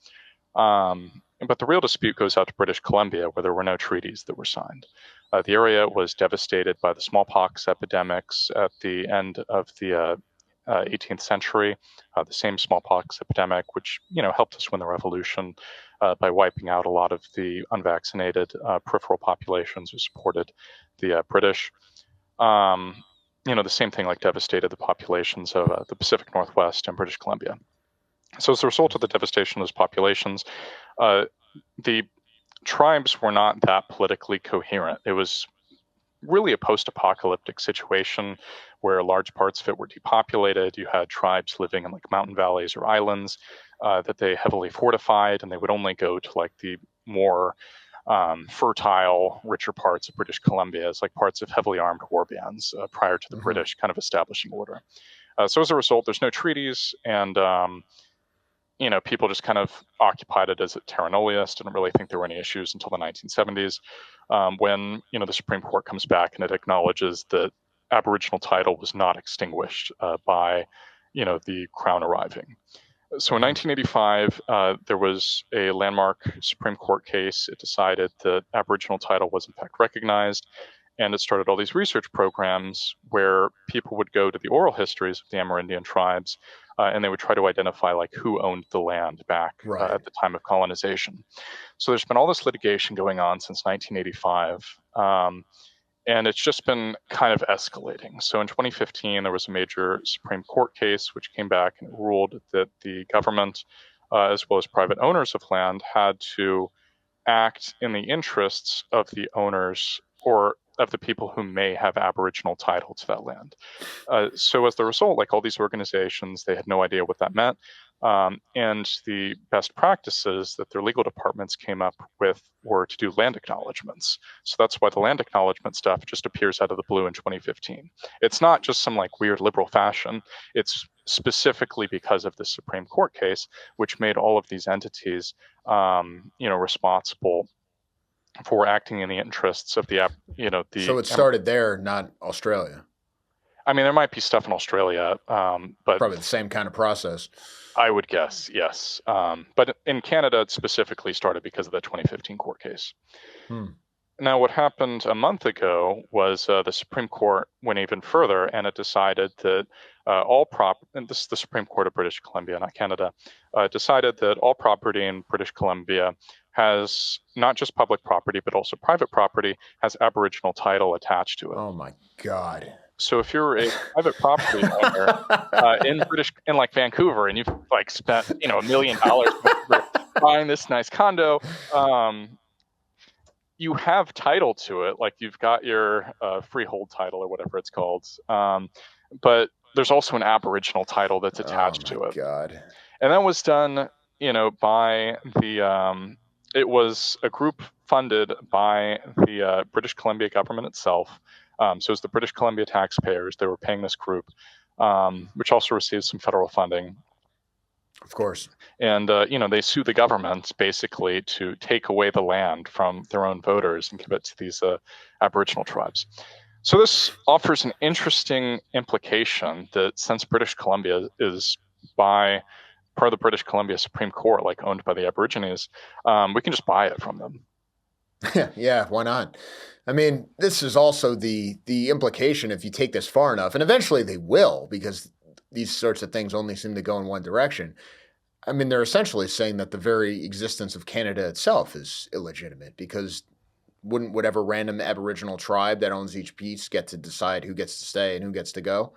But the real dispute goes out to British Columbia, where there were no treaties that were signed. The area was devastated by the smallpox epidemics at the end of the 18th century, the same smallpox epidemic, which helped us win the revolution by wiping out a lot of the unvaccinated peripheral populations who supported the British. The same thing like devastated the populations of the Pacific Northwest and British Columbia. So as a result of the devastation of those populations, the tribes were not that politically coherent. It was really a post-apocalyptic situation where large parts of it were depopulated. You had tribes living in like mountain valleys or islands that they heavily fortified, and they would only go to like the more fertile, richer parts of British Columbia as like parts of heavily armed war bands prior to the British kind of establishing order. So as a result, there's no treaties, and people just kind of occupied it as a terra nullius, didn't really think there were any issues until the 1970s, when the Supreme Court comes back and it acknowledges that Aboriginal title was not extinguished by the Crown arriving. So in 1985, there was a landmark Supreme Court case. It decided that Aboriginal title was in fact recognized, and it started all these research programs where people would go to the oral histories of the Amerindian tribes, and they would try to identify like who owned the land back at the time of colonization. So there's been all this litigation going on since 1985, and it's just been kind of escalating. So in 2015, there was a major Supreme Court case which came back and ruled that the government, as well as private owners of land, had to act in the interests of the owners or of the people who may have Aboriginal title to that land. So as the result, like all these organizations, they had no idea what that meant. And the best practices that their legal departments came up with were to do land acknowledgements. So that's why the land acknowledgement stuff just appears out of the blue in 2015. It's not just some like weird liberal fashion. It's specifically because of the Supreme Court case, which made all of these entities, responsible for acting in the interests of the. So it started there, not Australia. I mean, there might be stuff in Australia, but probably the same kind of process. I would guess, yes. But in Canada, it specifically started because of the 2015 court case. Now, what happened a month ago was the Supreme Court went even further, and it decided that and this is the Supreme Court of British Columbia, not Canada, decided that all property in British Columbia has not just public property, but also private property, has Aboriginal title attached to it. Oh my God. So if you're a private property owner in like Vancouver, and you've like spent $1 million buying this nice condo, you have title to it. Like you've got your freehold title or whatever it's called, but there's also an Aboriginal title that's attached to it. God. And that was done, by the. It was a group funded by the British Columbia government itself. So it was the British Columbia taxpayers. They were paying this group, which also received some federal funding. Of course. And, they sue the government basically to take away the land from their own voters and give it to these Aboriginal tribes. So this offers an interesting implication that since British Columbia is by part of the British Columbia Supreme Court, like owned by the Aborigines, we can just buy it from them. Yeah, why not? I mean, this is also the implication if you take this far enough, and eventually they will, because these sorts of things only seem to go in one direction. I mean, they're essentially saying that the very existence of Canada itself is illegitimate, because wouldn't whatever random Aboriginal tribe that owns each piece get to decide who gets to stay and who gets to go?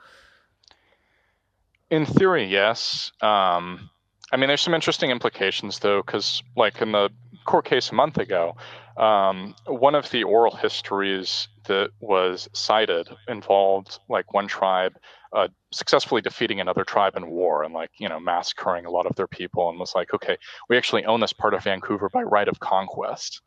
In theory, yes. I mean, there's some interesting implications, though, because like in the court case a month ago, One of the oral histories that was cited involved like one tribe successfully defeating another tribe in war and like, massacring a lot of their people, and was like, okay, we actually own this part of Vancouver by right of conquest.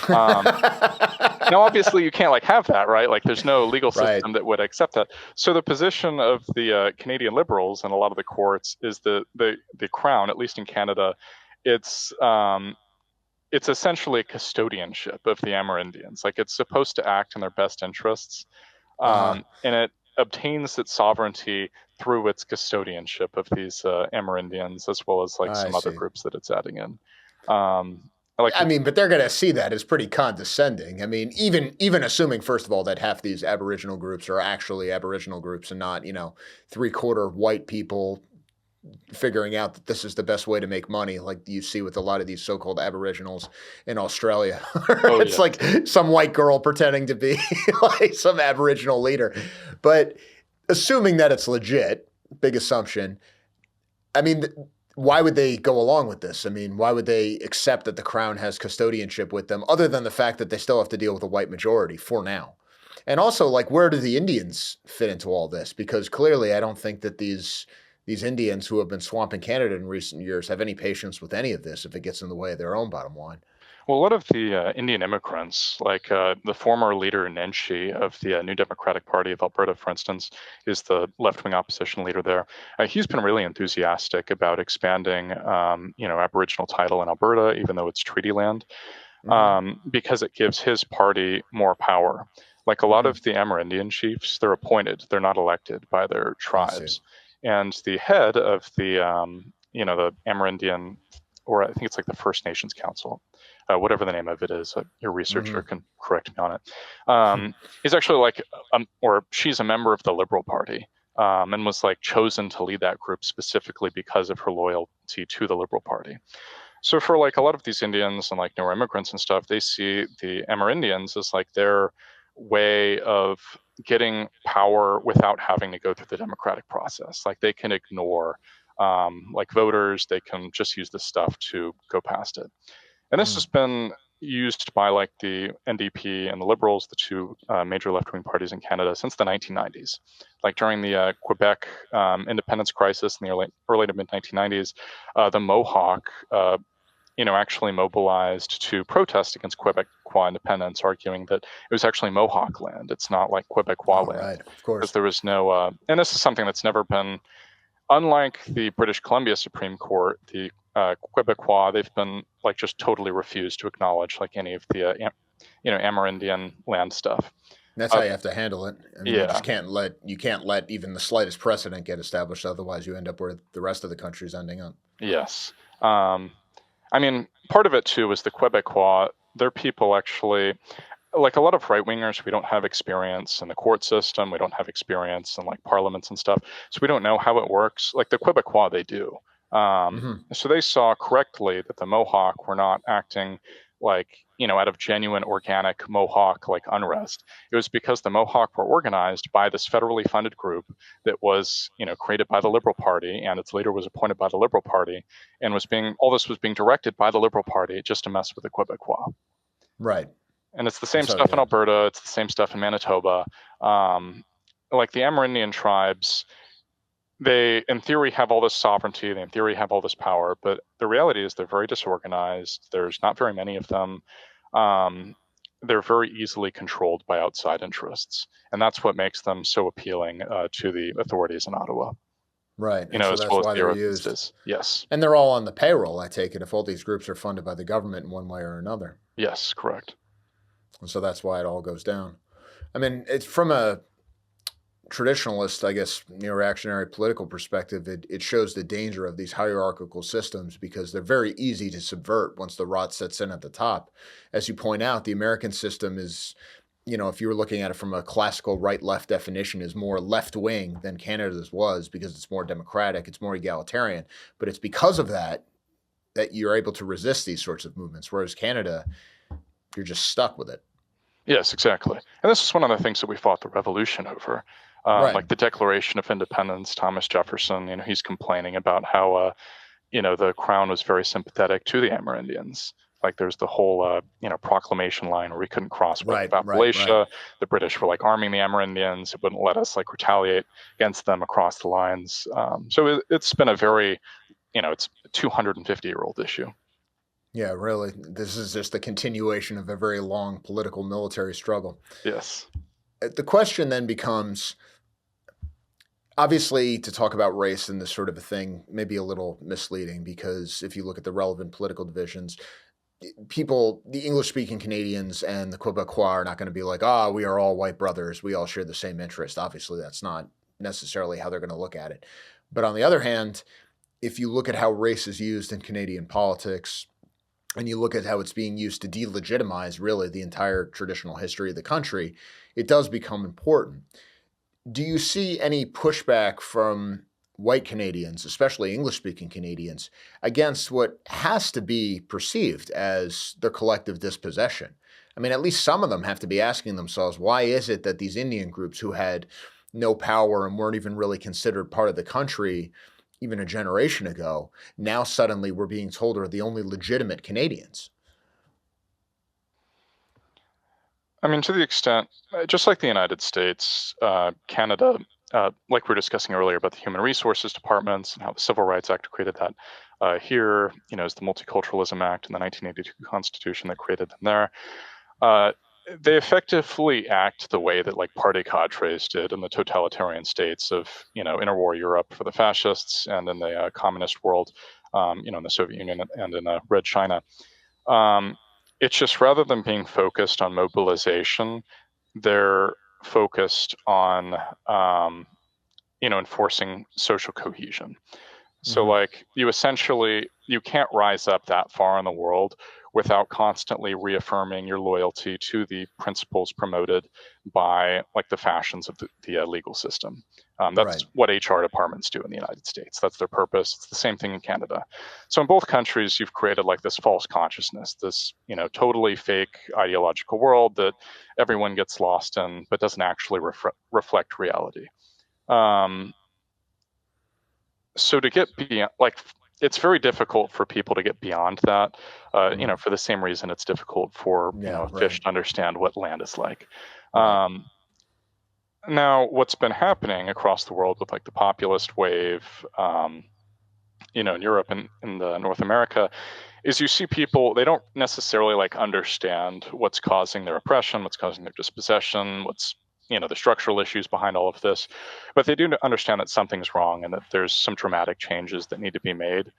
Now, obviously, you can't like have that, right? Like, there's no legal system that would accept that. So the position of the Canadian Liberals and a lot of the courts is the Crown, at least in Canada, it's essentially a custodianship of the Amerindians. Like, it's supposed to act in their best interests, and it obtains its sovereignty through its custodianship of these Amerindians, as well as like some other groups that it's adding in. But they're going to see that as pretty condescending. I mean, even assuming, first of all, that half these Aboriginal groups are actually Aboriginal groups and not, 3/4 white people figuring out that this is the best way to make money, like you see with a lot of these so-called Aboriginals in Australia. It's like some white girl pretending to be like some Aboriginal leader. But assuming that it's legit, big assumption, I mean, why would they go along with this? I mean, why would they accept that the Crown has custodianship with them, other than the fact that they still have to deal with a white majority for now? And also, like, where do the Indians fit into all this? Because clearly I don't think that these Indians who have been swamping Canada in recent years have any patience with any of this if it gets in the way of their own bottom line. Well, a lot of the Indian immigrants, like the former leader Nenshi of the New Democratic Party of Alberta, for instance, is the left-wing opposition leader there. He's been really enthusiastic about expanding, Aboriginal title in Alberta, even though it's treaty land, because it gives his party more power. Like a lot of the Amerindian chiefs, they're appointed; they're not elected by their tribes. And the head of the, the Amerindian, or I think it's like the First Nations Council, whatever the name of it is, your researcher can correct me on it, is actually like, or she's a member of the Liberal Party, and was like chosen to lead that group specifically because of her loyalty to the Liberal Party. So for like a lot of these Indians and like newer immigrants and stuff, they see the Amerindians as like their way of getting power without having to go through the democratic process. Like they can ignore like voters, they can just use this stuff to go past it. And this has been used by like the NDP and the Liberals, the two major left-wing parties in Canada, since the 1990s. Like during the Quebec independence crisis in the early to mid-1990s, the Mohawk actually mobilized to protest against Quebecois independence, arguing that it was actually Mohawk land. It's not like Quebecois land. Right, of course. Because there was no, and this is something that's never been, unlike the British Columbia Supreme Court, the Quebecois, they've been like just totally refused to acknowledge like any of the, Amerindian land stuff. That's how you have to handle it. I mean, you can't let even the slightest precedent get established. Otherwise you end up where the rest of the country is ending up. Yes. I mean, part of it, too, is the Quebecois, their people actually, like a lot of right-wingers, we don't have experience in the court system. We don't have experience in, like, parliaments and stuff. So we don't know how it works. Like, the Quebecois, they do. So they saw correctly that the Mohawk were not acting like, out of genuine organic Mohawk like unrest. It was because the Mohawk were organized by this federally funded group that was, created by the Liberal Party, and its leader was appointed by the Liberal Party, and all this was being directed by the Liberal Party just to mess with the Quebecois. Right. And it's the same stuff in Alberta. It's the same stuff in Manitoba. Like the Amerindian tribes, they, in theory, have all this sovereignty. They, in theory, have all this power. But the reality is they're very disorganized. There's not very many of them. They're very easily controlled by outside interests. And that's what makes them so appealing to the authorities in Ottawa. Right. So as that's well why as they're used. Yes. And they're all on the payroll, I take it, if all these groups are funded by the government in one way or another. Yes, correct. And so that's why it all goes down. I mean, it's from a traditionalist, I guess, neo-reactionary political perspective, it shows the danger of these hierarchical systems because they're very easy to subvert once the rot sets in at the top. As you point out, the American system is, if you were looking at it from a classical right-left definition, is more left-wing than Canada's was because it's more democratic, it's more egalitarian. But it's because of that you're able to resist these sorts of movements, whereas Canada, you're just stuck with it. Yes, exactly. And this is one of the things that we fought the revolution over. Right. Like the Declaration of Independence, Thomas Jefferson, he's complaining about how, the Crown was very sympathetic to the Amerindians. Like there's the whole, proclamation line where we couldn't cross Right, west of right, Appalachia. right. The British were like arming the Amerindians. It wouldn't let us like retaliate against them across the lines. So it's been a very, it's a 250-year-old issue. Yeah, really. This is just a continuation of a very long political military struggle. Yes. The question then becomes, obviously, to talk about race and this sort of a thing may be a little misleading, because if you look at the relevant political divisions, people, the English-speaking Canadians and the Quebecois are not going to be like, we are all white brothers. We all share the same interest. Obviously, that's not necessarily how they're going to look at it. But on the other hand, if you look at how race is used in Canadian politics, and you look at how it's being used to delegitimize really the entire traditional history of the country, it does become important. Do you see any pushback from white Canadians, especially English-speaking Canadians, against what has to be perceived as their collective dispossession? I mean, at least some of them have to be asking themselves, why is it that these Indian groups who had no power and weren't even really considered part of the country even a generation ago, now suddenly we're being told are the only legitimate Canadians? I mean, to the extent, just like the United States, Canada, like we were discussing earlier about the human resources departments and how the Civil Rights Act created that. Here, is the Multiculturalism Act and the 1982 Constitution that created them there. They effectively act the way that like party cadres did in the totalitarian states of, interwar Europe for the fascists and in the communist world, in the Soviet Union and in Red China. It's just rather than being focused on mobilization, they're focused on, enforcing social cohesion. So like you can't rise up that far in the world without constantly reaffirming your loyalty to the principles promoted by like the fashions of the legal system. That's what HR departments do in the United States. That's their purpose. It's the same thing in Canada. So in both countries, you've created like this false consciousness, this, totally fake ideological world that everyone gets lost in, but doesn't actually reflect reality. So to get beyond, it's very difficult for people to get beyond that, for the same reason it's difficult for, fish to understand what land is like. Now, what's been happening across the world with like the populist wave, in Europe and in the North America, is you see people, they don't necessarily like understand what's causing their oppression, what's causing their dispossession, what's the structural issues behind all of this, but they do understand that something's wrong and that there's some dramatic changes that need to be made.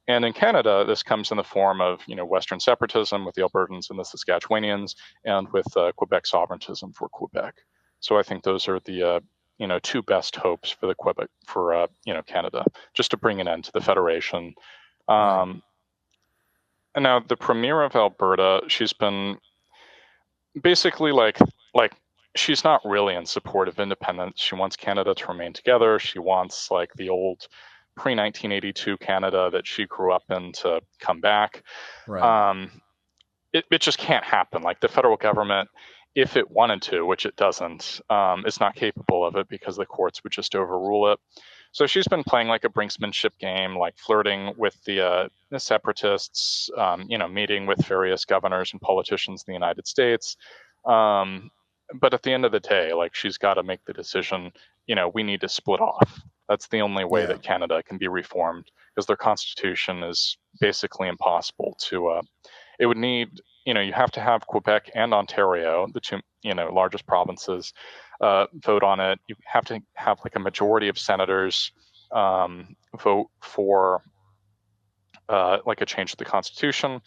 And in Canada, this comes in the form of, Western separatism with the Albertans and the Saskatchewanians, and with Quebec sovereigntism for Quebec. So I think those are the, two best hopes for the Quebec, for, Canada, just to bring an end to the Federation. And now the Premier of Alberta, she's been basically like she's not really in support of independence. She wants Canada to remain together. She wants like the old pre-1982 Canada that she grew up in to come back. It just can't happen. Like the federal government, if it wanted to, which it doesn't, is not capable of it because the courts would just overrule it. So she's been playing like a brinksmanship game, like flirting with the separatists, meeting with various governors and politicians in the United States. But at the end of the day, like she's got to make the decision, we need to split off. That's the only way that Canada can be reformed, because their constitution is basically impossible to, it would need, you have to have Quebec and Ontario, the two, largest provinces, vote on it. You have to have like a majority of senators vote for like a change to the constitution.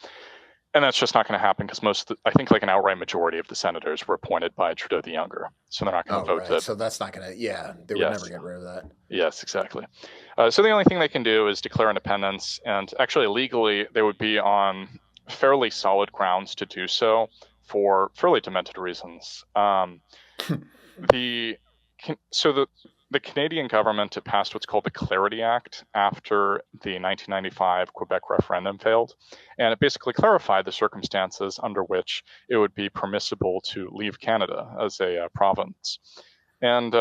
And that's just not going to happen because I think like an outright majority of the senators were appointed by Trudeau the Younger. So they're not going to vote to. So that's not going to, they would never get rid of that. Yes, exactly. So the only thing they can do is declare independence. And actually legally, they would be on fairly solid grounds to do so for fairly demented reasons. The Canadian government passed what's called the Clarity Act after the 1995 Quebec referendum failed. And it basically clarified the circumstances under which it would be permissible to leave Canada as a province. And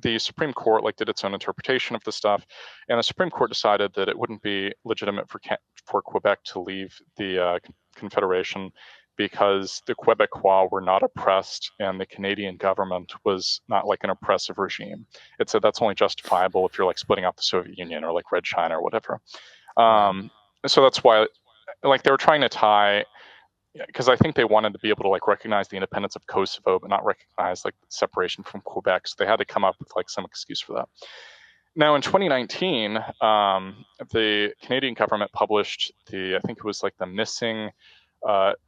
the Supreme Court did its own interpretation of the stuff, and the Supreme Court decided that it wouldn't be legitimate for Quebec to leave the Confederation because the Quebecois were not oppressed and the Canadian government was not an oppressive regime. It said that's only justifiable if you're splitting out the Soviet Union or Red China or whatever. So that's why they were trying to tie, because I think they wanted to be able to recognize the independence of Kosovo, but not recognize separation from Quebec. So they had to come up with some excuse for that. Now in 2019, the Canadian government published I think it was the Missing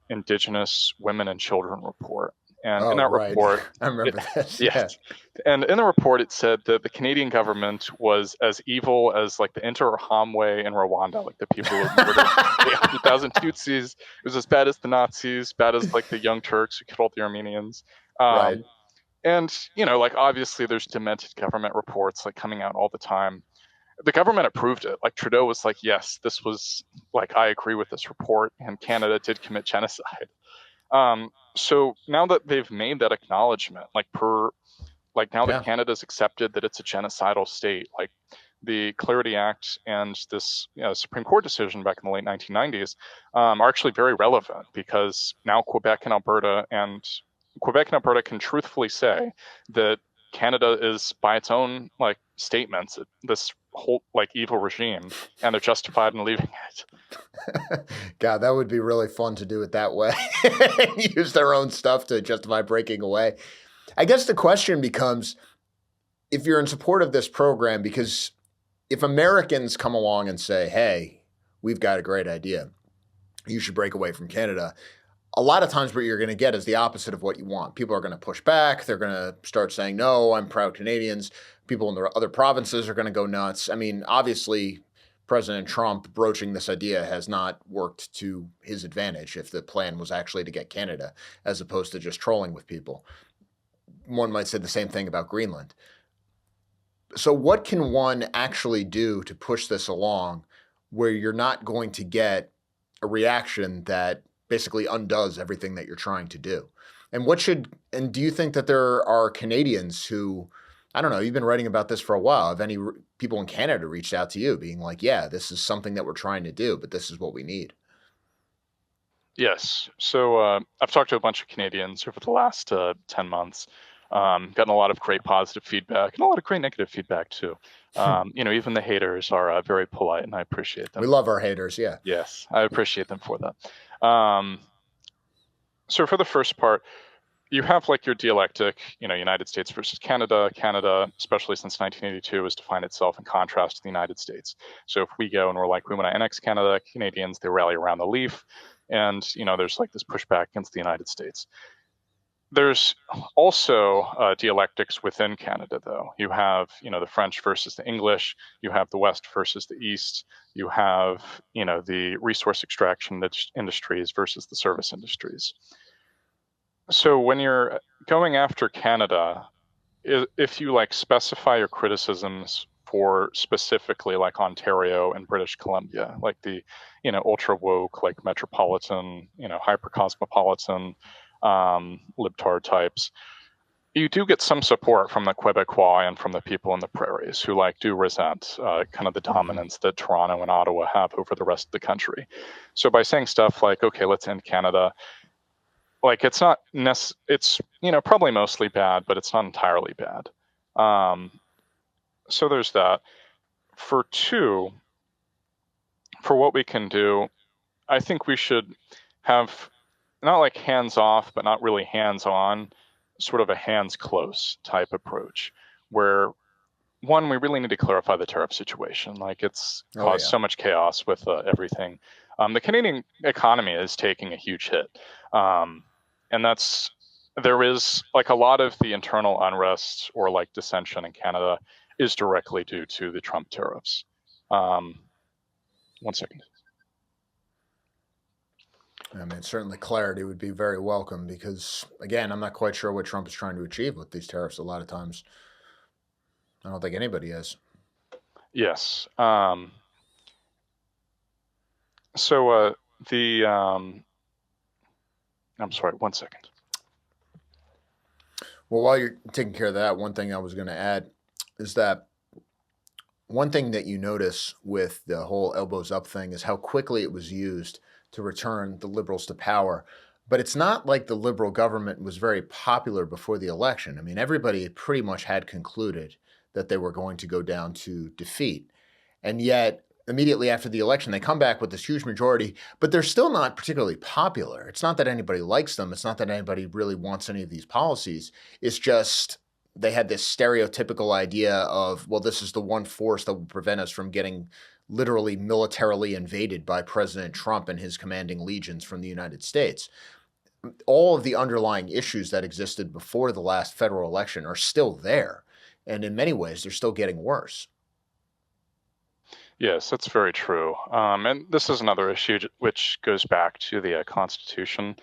Indigenous Women and Children report. And in that report, I remember this. Yes. And in the report, it said that the Canadian government was as evil as the Interahamwe in Rwanda, the people who murdered 800,000 Tutsis. It was as bad as the Nazis, bad as the Young Turks who killed the Armenians. Right. And, obviously there's demented government reports coming out all the time. The government approved it. Trudeau was yes, this was I agree with this report, and Canada did commit genocide. So now that they've made that acknowledgement, now that Canada's accepted that it's a genocidal state, the Clarity Act and this Supreme Court decision back in the late 1990s are actually very relevant, because now Quebec and Alberta can truthfully say that Canada is, by its own statements, this whole evil regime, and they're justified in leaving it. God, that would be really fun to do it that way. Use their own stuff to justify breaking away. I guess the question becomes, if you're in support of this program, because if Americans come along and say, hey, we've got a great idea, you should break away from Canada, a lot of times what you're going to get is the opposite of what you want. People are going to push back. They're going to start saying, no, I'm proud Canadians. People in the other provinces are going to go nuts. I mean, obviously, President Trump broaching this idea has not worked to his advantage if the plan was actually to get Canada as opposed to just trolling with people. One might say the same thing about Greenland. So what can one actually do to push this along where you're not going to get a reaction that basically undoes everything that you're trying to do? And do you think that there are Canadians who, I don't know, you've been writing about this for a while, have any people in Canada reached out to you being like, yeah, this is something that we're trying to do, but this is what we need? Yes. So I've talked to a bunch of Canadians over the last 10 months, gotten a lot of great positive feedback and a lot of great negative feedback too. Even the haters are very polite, and I appreciate them. We love our haters, yeah. Yes, I appreciate them for that. So for the first part, you have your dialectic, United States versus Canada. Canada, especially since 1982, has defined itself in contrast to the United States. So if we go and we're we want to annex Canada, Canadians, they rally around the leaf. And, there's this pushback against the United States. There's also dialectics within Canada, though. You have, the French versus the English. You have the West versus the East. You have, the resource extraction industries versus the service industries. So when you're going after Canada, if you specify your criticisms for specifically Ontario and British Columbia, the, ultra woke, metropolitan, hyper cosmopolitan, libtard types, you do get some support from the Quebecois and from the people in the prairies who do resent kind of the dominance that Toronto and Ottawa have over the rest of the country. So by saying stuff okay, let's end Canada, it's not it's probably mostly bad, but it's not entirely bad. So there's that. For what we can do, I think we should have not hands off, but not really hands on, sort of a hands close type approach, where one, we really need to clarify the tariff situation. It's caused so much chaos with everything. The Canadian economy is taking a huge hit. And there is a lot of the internal unrest or dissension in Canada is directly due to the Trump tariffs. 1 second. I mean, certainly clarity would be very welcome because, again, I'm not quite sure what Trump is trying to achieve with these tariffs a lot of times. I don't think anybody is. Yes. So I'm sorry, 1 second. Well, while you're taking care of that, one thing I was going to add is that one thing that you notice with the whole elbows up thing is how quickly it was used to return the liberals to power. But it's not like the liberal government was very popular before the election. I mean, everybody pretty much had concluded that they were going to go down to defeat. And yet, immediately after the election, they come back with this huge majority, but they're still not particularly popular. It's not that anybody likes them. It's not that anybody really wants any of these policies. It's just they had this stereotypical idea of, well, this is the one force that will prevent us from getting literally militarily invaded by President Trump and his commanding legions from the United States. All of the underlying issues that existed before the last federal election are still there. And in many ways, they're still getting worse. Yes, that's very true. And this is another issue which goes back to the Constitution.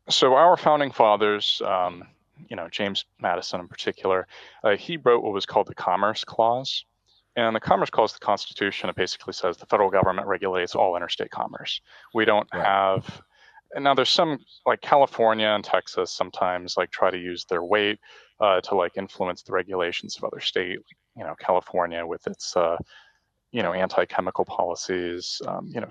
So our founding fathers, James Madison in particular, he wrote what was called the Commerce Clause. And the Commerce Clause of the Constitution, it basically says the federal government regulates all interstate commerce. We don't have, and now there's some, like California and Texas sometimes like try to use their weight to like influence the regulations of other states. California with its anti-chemical policies.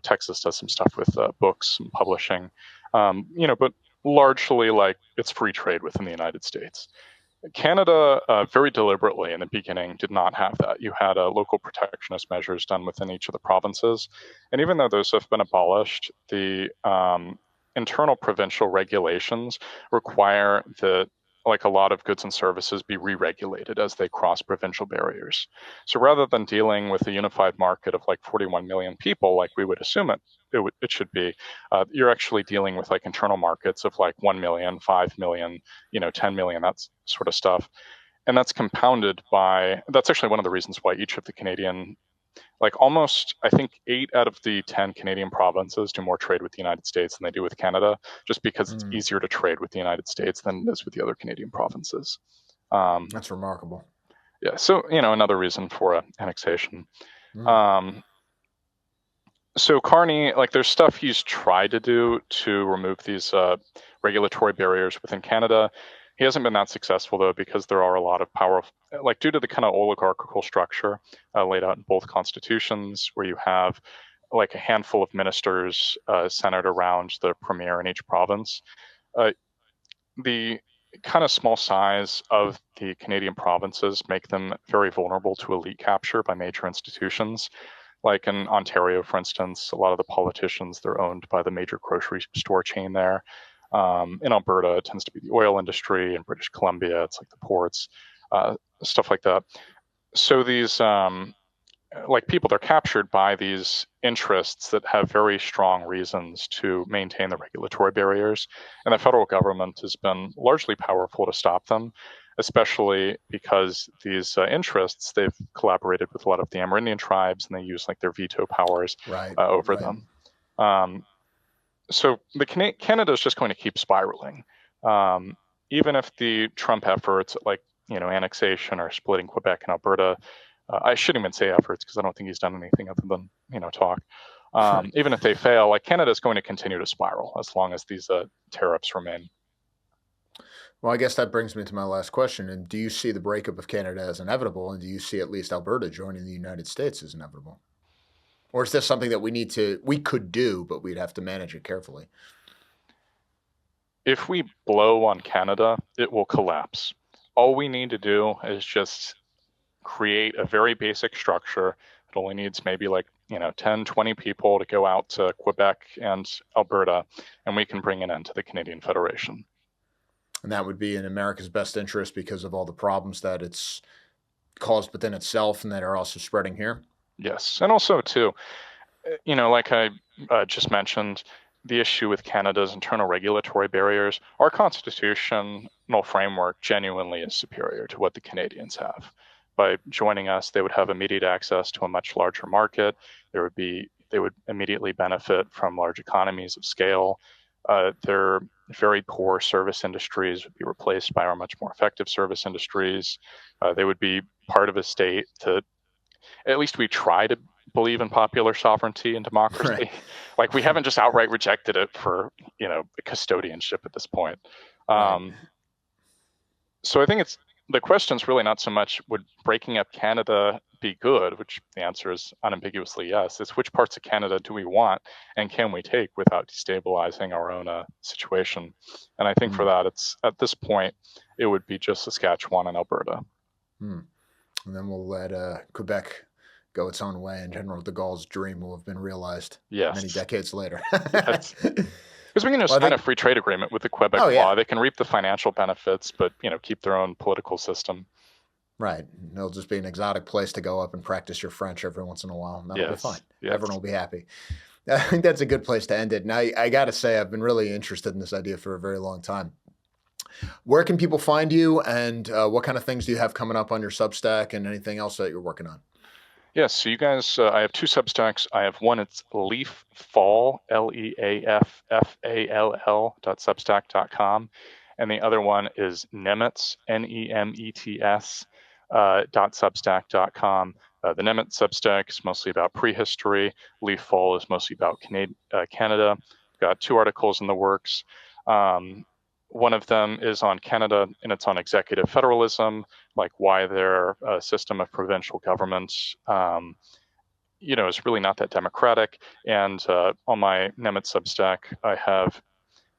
Texas does some stuff with books and publishing. But largely like it's free trade within the United States. Canada, very deliberately in the beginning, did not have that. You had local protectionist measures done within each of the provinces. And even though those have been abolished, the internal provincial regulations require that like a lot of goods and services be re-regulated as they cross provincial barriers. So rather than dealing with a unified market of like 41 million people, like we would assume it should be, you're actually dealing with like internal markets of like 1 million, 5 million, 10 million, that sort of stuff. And that's compounded by, that's actually one of the reasons why each of the Canadian, like almost, I think 8 out of the 10 Canadian provinces do more trade with the United States than they do with Canada, just because it's easier to trade with the United States than it is with the other Canadian provinces. That's remarkable. Yeah, so, another reason for annexation. So Carney, like there's stuff he's tried to do to remove these regulatory barriers within Canada. He hasn't been that successful, though, because there are a lot of powerful, like due to the kind of oligarchical structure laid out in both constitutions, where you have like a handful of ministers centered around the premier in each province. The kind of small size of the Canadian provinces make them very vulnerable to elite capture by major institutions. Like in Ontario, for instance, a lot of the politicians, they're owned by the major grocery store chain there. In Alberta, it tends to be the oil industry. In British Columbia, it's like the ports, stuff like that. So these, like people, they're captured by these interests that have very strong reasons to maintain the regulatory barriers. And the federal government has been largely powerful to stop them, especially because these interests, they've collaborated with a lot of the Amerindian tribes and they use like their veto powers over them. So Canada is just going to keep spiraling. Even if the Trump efforts like, annexation or splitting Quebec and Alberta, I shouldn't even say efforts because I don't think he's done anything other than, talk. Even if they fail, like Canada is going to continue to spiral as long as these tariffs remain. Well, I guess that brings me to my last question. And do you see the breakup of Canada as inevitable? And do you see at least Alberta joining the United States as inevitable? Or is this something that we could do, but we'd have to manage it carefully? If we blow on Canada, it will collapse. All we need to do is just create a very basic structure. It only needs maybe like, 10, 20 people to go out to Quebec and Alberta, and we can bring an end to the Canadian Federation. And that would be in America's best interest because of all the problems that it's caused within itself and that are also spreading here? Yes. And also, too, like I just mentioned, the issue with Canada's internal regulatory barriers, our constitutional framework genuinely is superior to what the Canadians have. By joining us, they would have immediate access to a much larger market. They would immediately benefit from large economies of scale. Their very poor service industries would be replaced by our much more effective service industries. They would be part of a state that, at least we try to believe in popular sovereignty and democracy. Right. Like we haven't just outright rejected it for, custodianship at this point. Right. So I think the question's really not so much would breaking up Canada be good, which the answer is unambiguously yes. It's which parts of Canada do we want and can we take without destabilizing our own situation? And I think for that, it's at this point, it would be just Saskatchewan and Alberta. And then we'll let Quebec go its own way, and General de Gaulle's dream will have been realized many decades later. Because we can just sign a free trade agreement with the Quebec law. They can reap the financial benefits, but keep their own political system. Right. It'll just be an exotic place to go up and practice your French every once in a while. That'll be fine. Yes. Everyone will be happy. I think that's a good place to end it. Now, I got to say, I've been really interested in this idea for a very long time. Where can people find you, and what kind of things do you have coming up on your Substack and anything else that you're working on? Yes, so you guys, I have two Substacks. I have one, it's leaffall, leaffall.substack.com. And the other one is Nimitz, Nemets, .substack.com. The Nimitz Substack is mostly about prehistory. Leaffall is mostly about Canada. Got two articles in the works. One of them is on Canada, and it's on executive federalism, like why their system of provincial governments, is really not that democratic. And on my Nimitz Substack, I have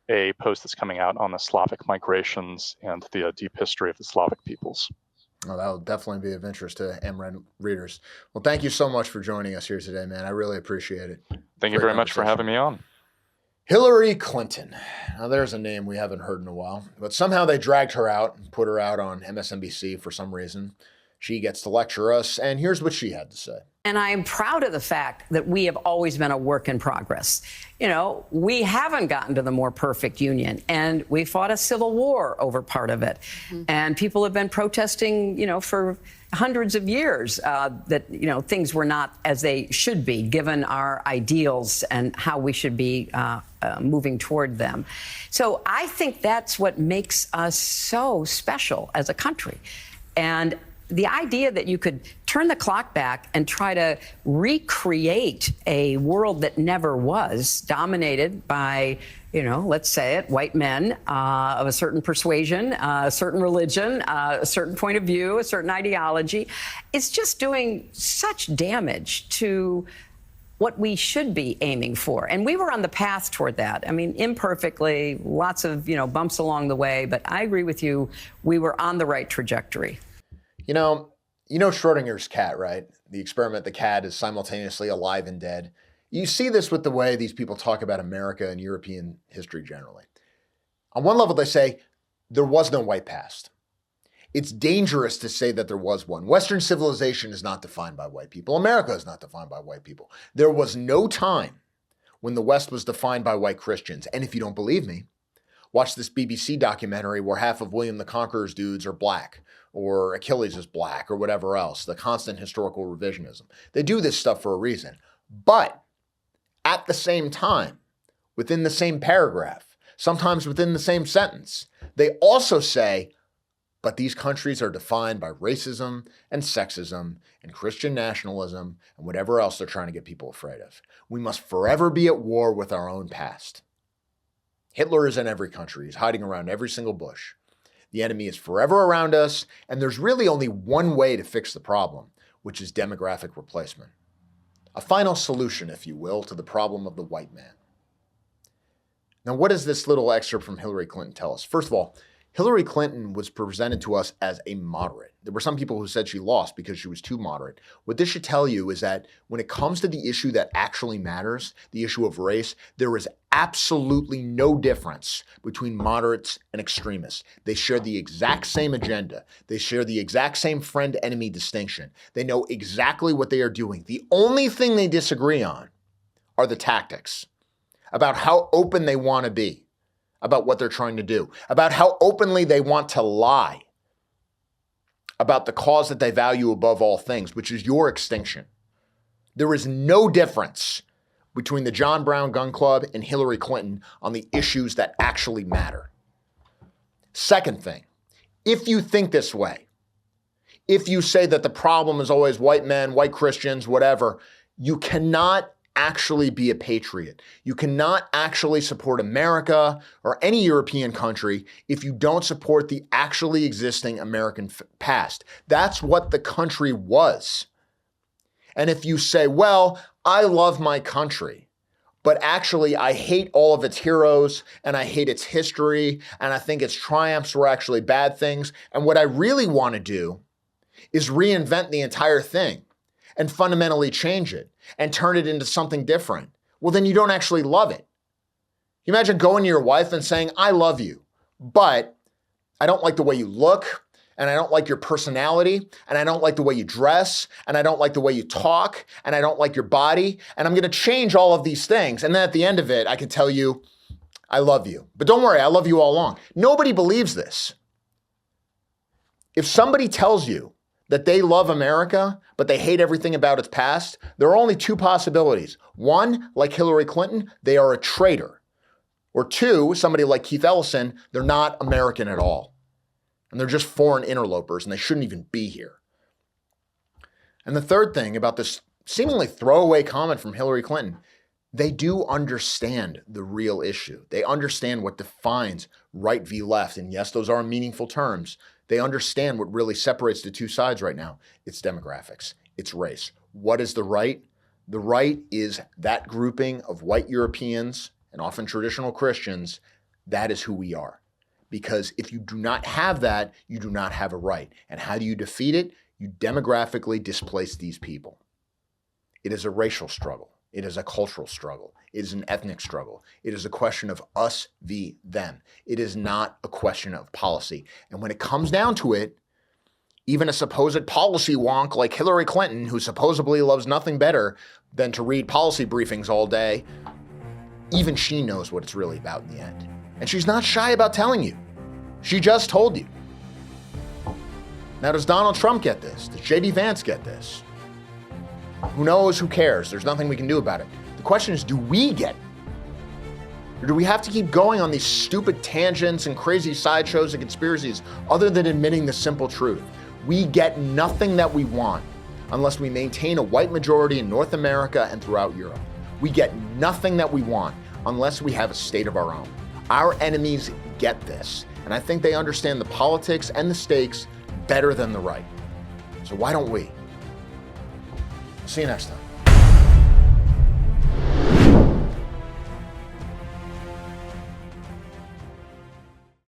a post that's coming out on the Slavic migrations and the deep history of the Slavic peoples. Well, that'll definitely be of interest to AmRen readers. Well, thank you so much for joining us here today, man. I really appreciate it. Thank you very much for having me on. Hillary Clinton. Now, there's a name we haven't heard in a while, but somehow they dragged her out and put her out on MSNBC for some reason. She gets to lecture us, and here's what she had to say. And I am proud of the fact that we have always been a work in progress. We haven't gotten to the more perfect union, and we fought a civil war over part of it. And people have been protesting, for hundreds of years that, things were not as they should be, given our ideals and how we should be moving toward them. So I think that's what makes us so special as a country. And the idea that you could turn the clock back and try to recreate a world that never was, dominated by, let's say it, white men of a certain persuasion, a certain religion, a certain point of view, a certain ideology, is just doing such damage to what we should be aiming for. And we were on the path toward that. I mean, imperfectly, lots of, bumps along the way, but I agree with you, we were on the right trajectory. You know Schrodinger's cat, right? The experiment, the cat is simultaneously alive and dead. You see this with the way these people talk about America and European history generally. On one level, they say there was no white past. It's dangerous to say that there was one. Western civilization is not defined by white people. America is not defined by white people. There was no time when the West was defined by white Christians. And if you don't believe me, watch this BBC documentary where half of William the Conqueror's dudes are black, or Achilles is black, or whatever else, the constant historical revisionism. They do this stuff for a reason. But at the same time, within the same paragraph, sometimes within the same sentence, they also say, but these countries are defined by racism and sexism and Christian nationalism and whatever else they're trying to get people afraid of. We must forever be at war with our own past. Hitler is in every country. He's hiding around every single bush. The enemy is forever around us, and there's really only one way to fix the problem, which is demographic replacement. A final solution, if you will, to the problem of the white man. Now, what does this little excerpt from Hillary Clinton tell us? First of all, Hillary Clinton was presented to us as a moderate. There were some people who said she lost because she was too moderate. What this should tell you is that when it comes to the issue that actually matters, the issue of race, there is absolutely no difference between moderates and extremists. They share the exact same agenda. They share the exact same friend-enemy distinction. They know exactly what they are doing. The only thing they disagree on are the tactics, about how open they want to be, about what they're trying to do, about how openly they want to lie, about the cause that they value above all things, which is your extinction. There is no difference between the John Brown Gun Club and Hillary Clinton on the issues that actually matter. Second thing, if you think this way, if you say that the problem is always white men, white Christians, whatever, you cannot actually be a patriot. You cannot actually support America or any European country if you don't support the actually existing American past. That's what the country was. And if you say, well, I love my country, but actually I hate all of its heroes and I hate its history and I think its triumphs were actually bad things, and what I really want to do is reinvent the entire thing and fundamentally change it and turn it into something different, well, then you don't actually love it. You imagine going to your wife and saying, I love you, but I don't like the way you look, and I don't like your personality, and I don't like the way you dress, and I don't like the way you talk, and I don't like your body, and I'm going to change all of these things. And then at the end of it, I can tell you, I love you. But don't worry, I love you all along. Nobody believes this. If somebody tells you that they love America, but they hate everything about its past, there are only two possibilities. One, like Hillary Clinton, they are a traitor. Or two, somebody like Keith Ellison, they're not American at all. And they're just foreign interlopers, and they shouldn't even be here. And the third thing about this seemingly throwaway comment from Hillary Clinton, they do understand the real issue. They understand what defines right v left. And yes, those are meaningful terms. They understand what really separates the two sides right now. It's demographics. It's race. What is the right? The right is that grouping of white Europeans and often traditional Christians. That is who we are. Because if you do not have that, you do not have a right. And how do you defeat it? You demographically displace these people. It is a racial struggle. It is a cultural struggle. It is an ethnic struggle. It is a question of us v. them. It is not a question of policy. And when it comes down to it, even a supposed policy wonk like Hillary Clinton, who supposedly loves nothing better than to read policy briefings all day, even she knows what it's really about in the end. And she's not shy about telling you. She just told you. Now, does Donald Trump get this? Does J.D. Vance get this? Who knows? Who cares? There's nothing we can do about it. The question is, do we get it? Or do we have to keep going on these stupid tangents and crazy sideshows and conspiracies other than admitting the simple truth? We get nothing that we want unless we maintain a white majority in North America and throughout Europe. We get nothing that we want unless we have a state of our own. Our enemies get this, and I think they understand the politics and the stakes better than the right. So why don't we? See you next time.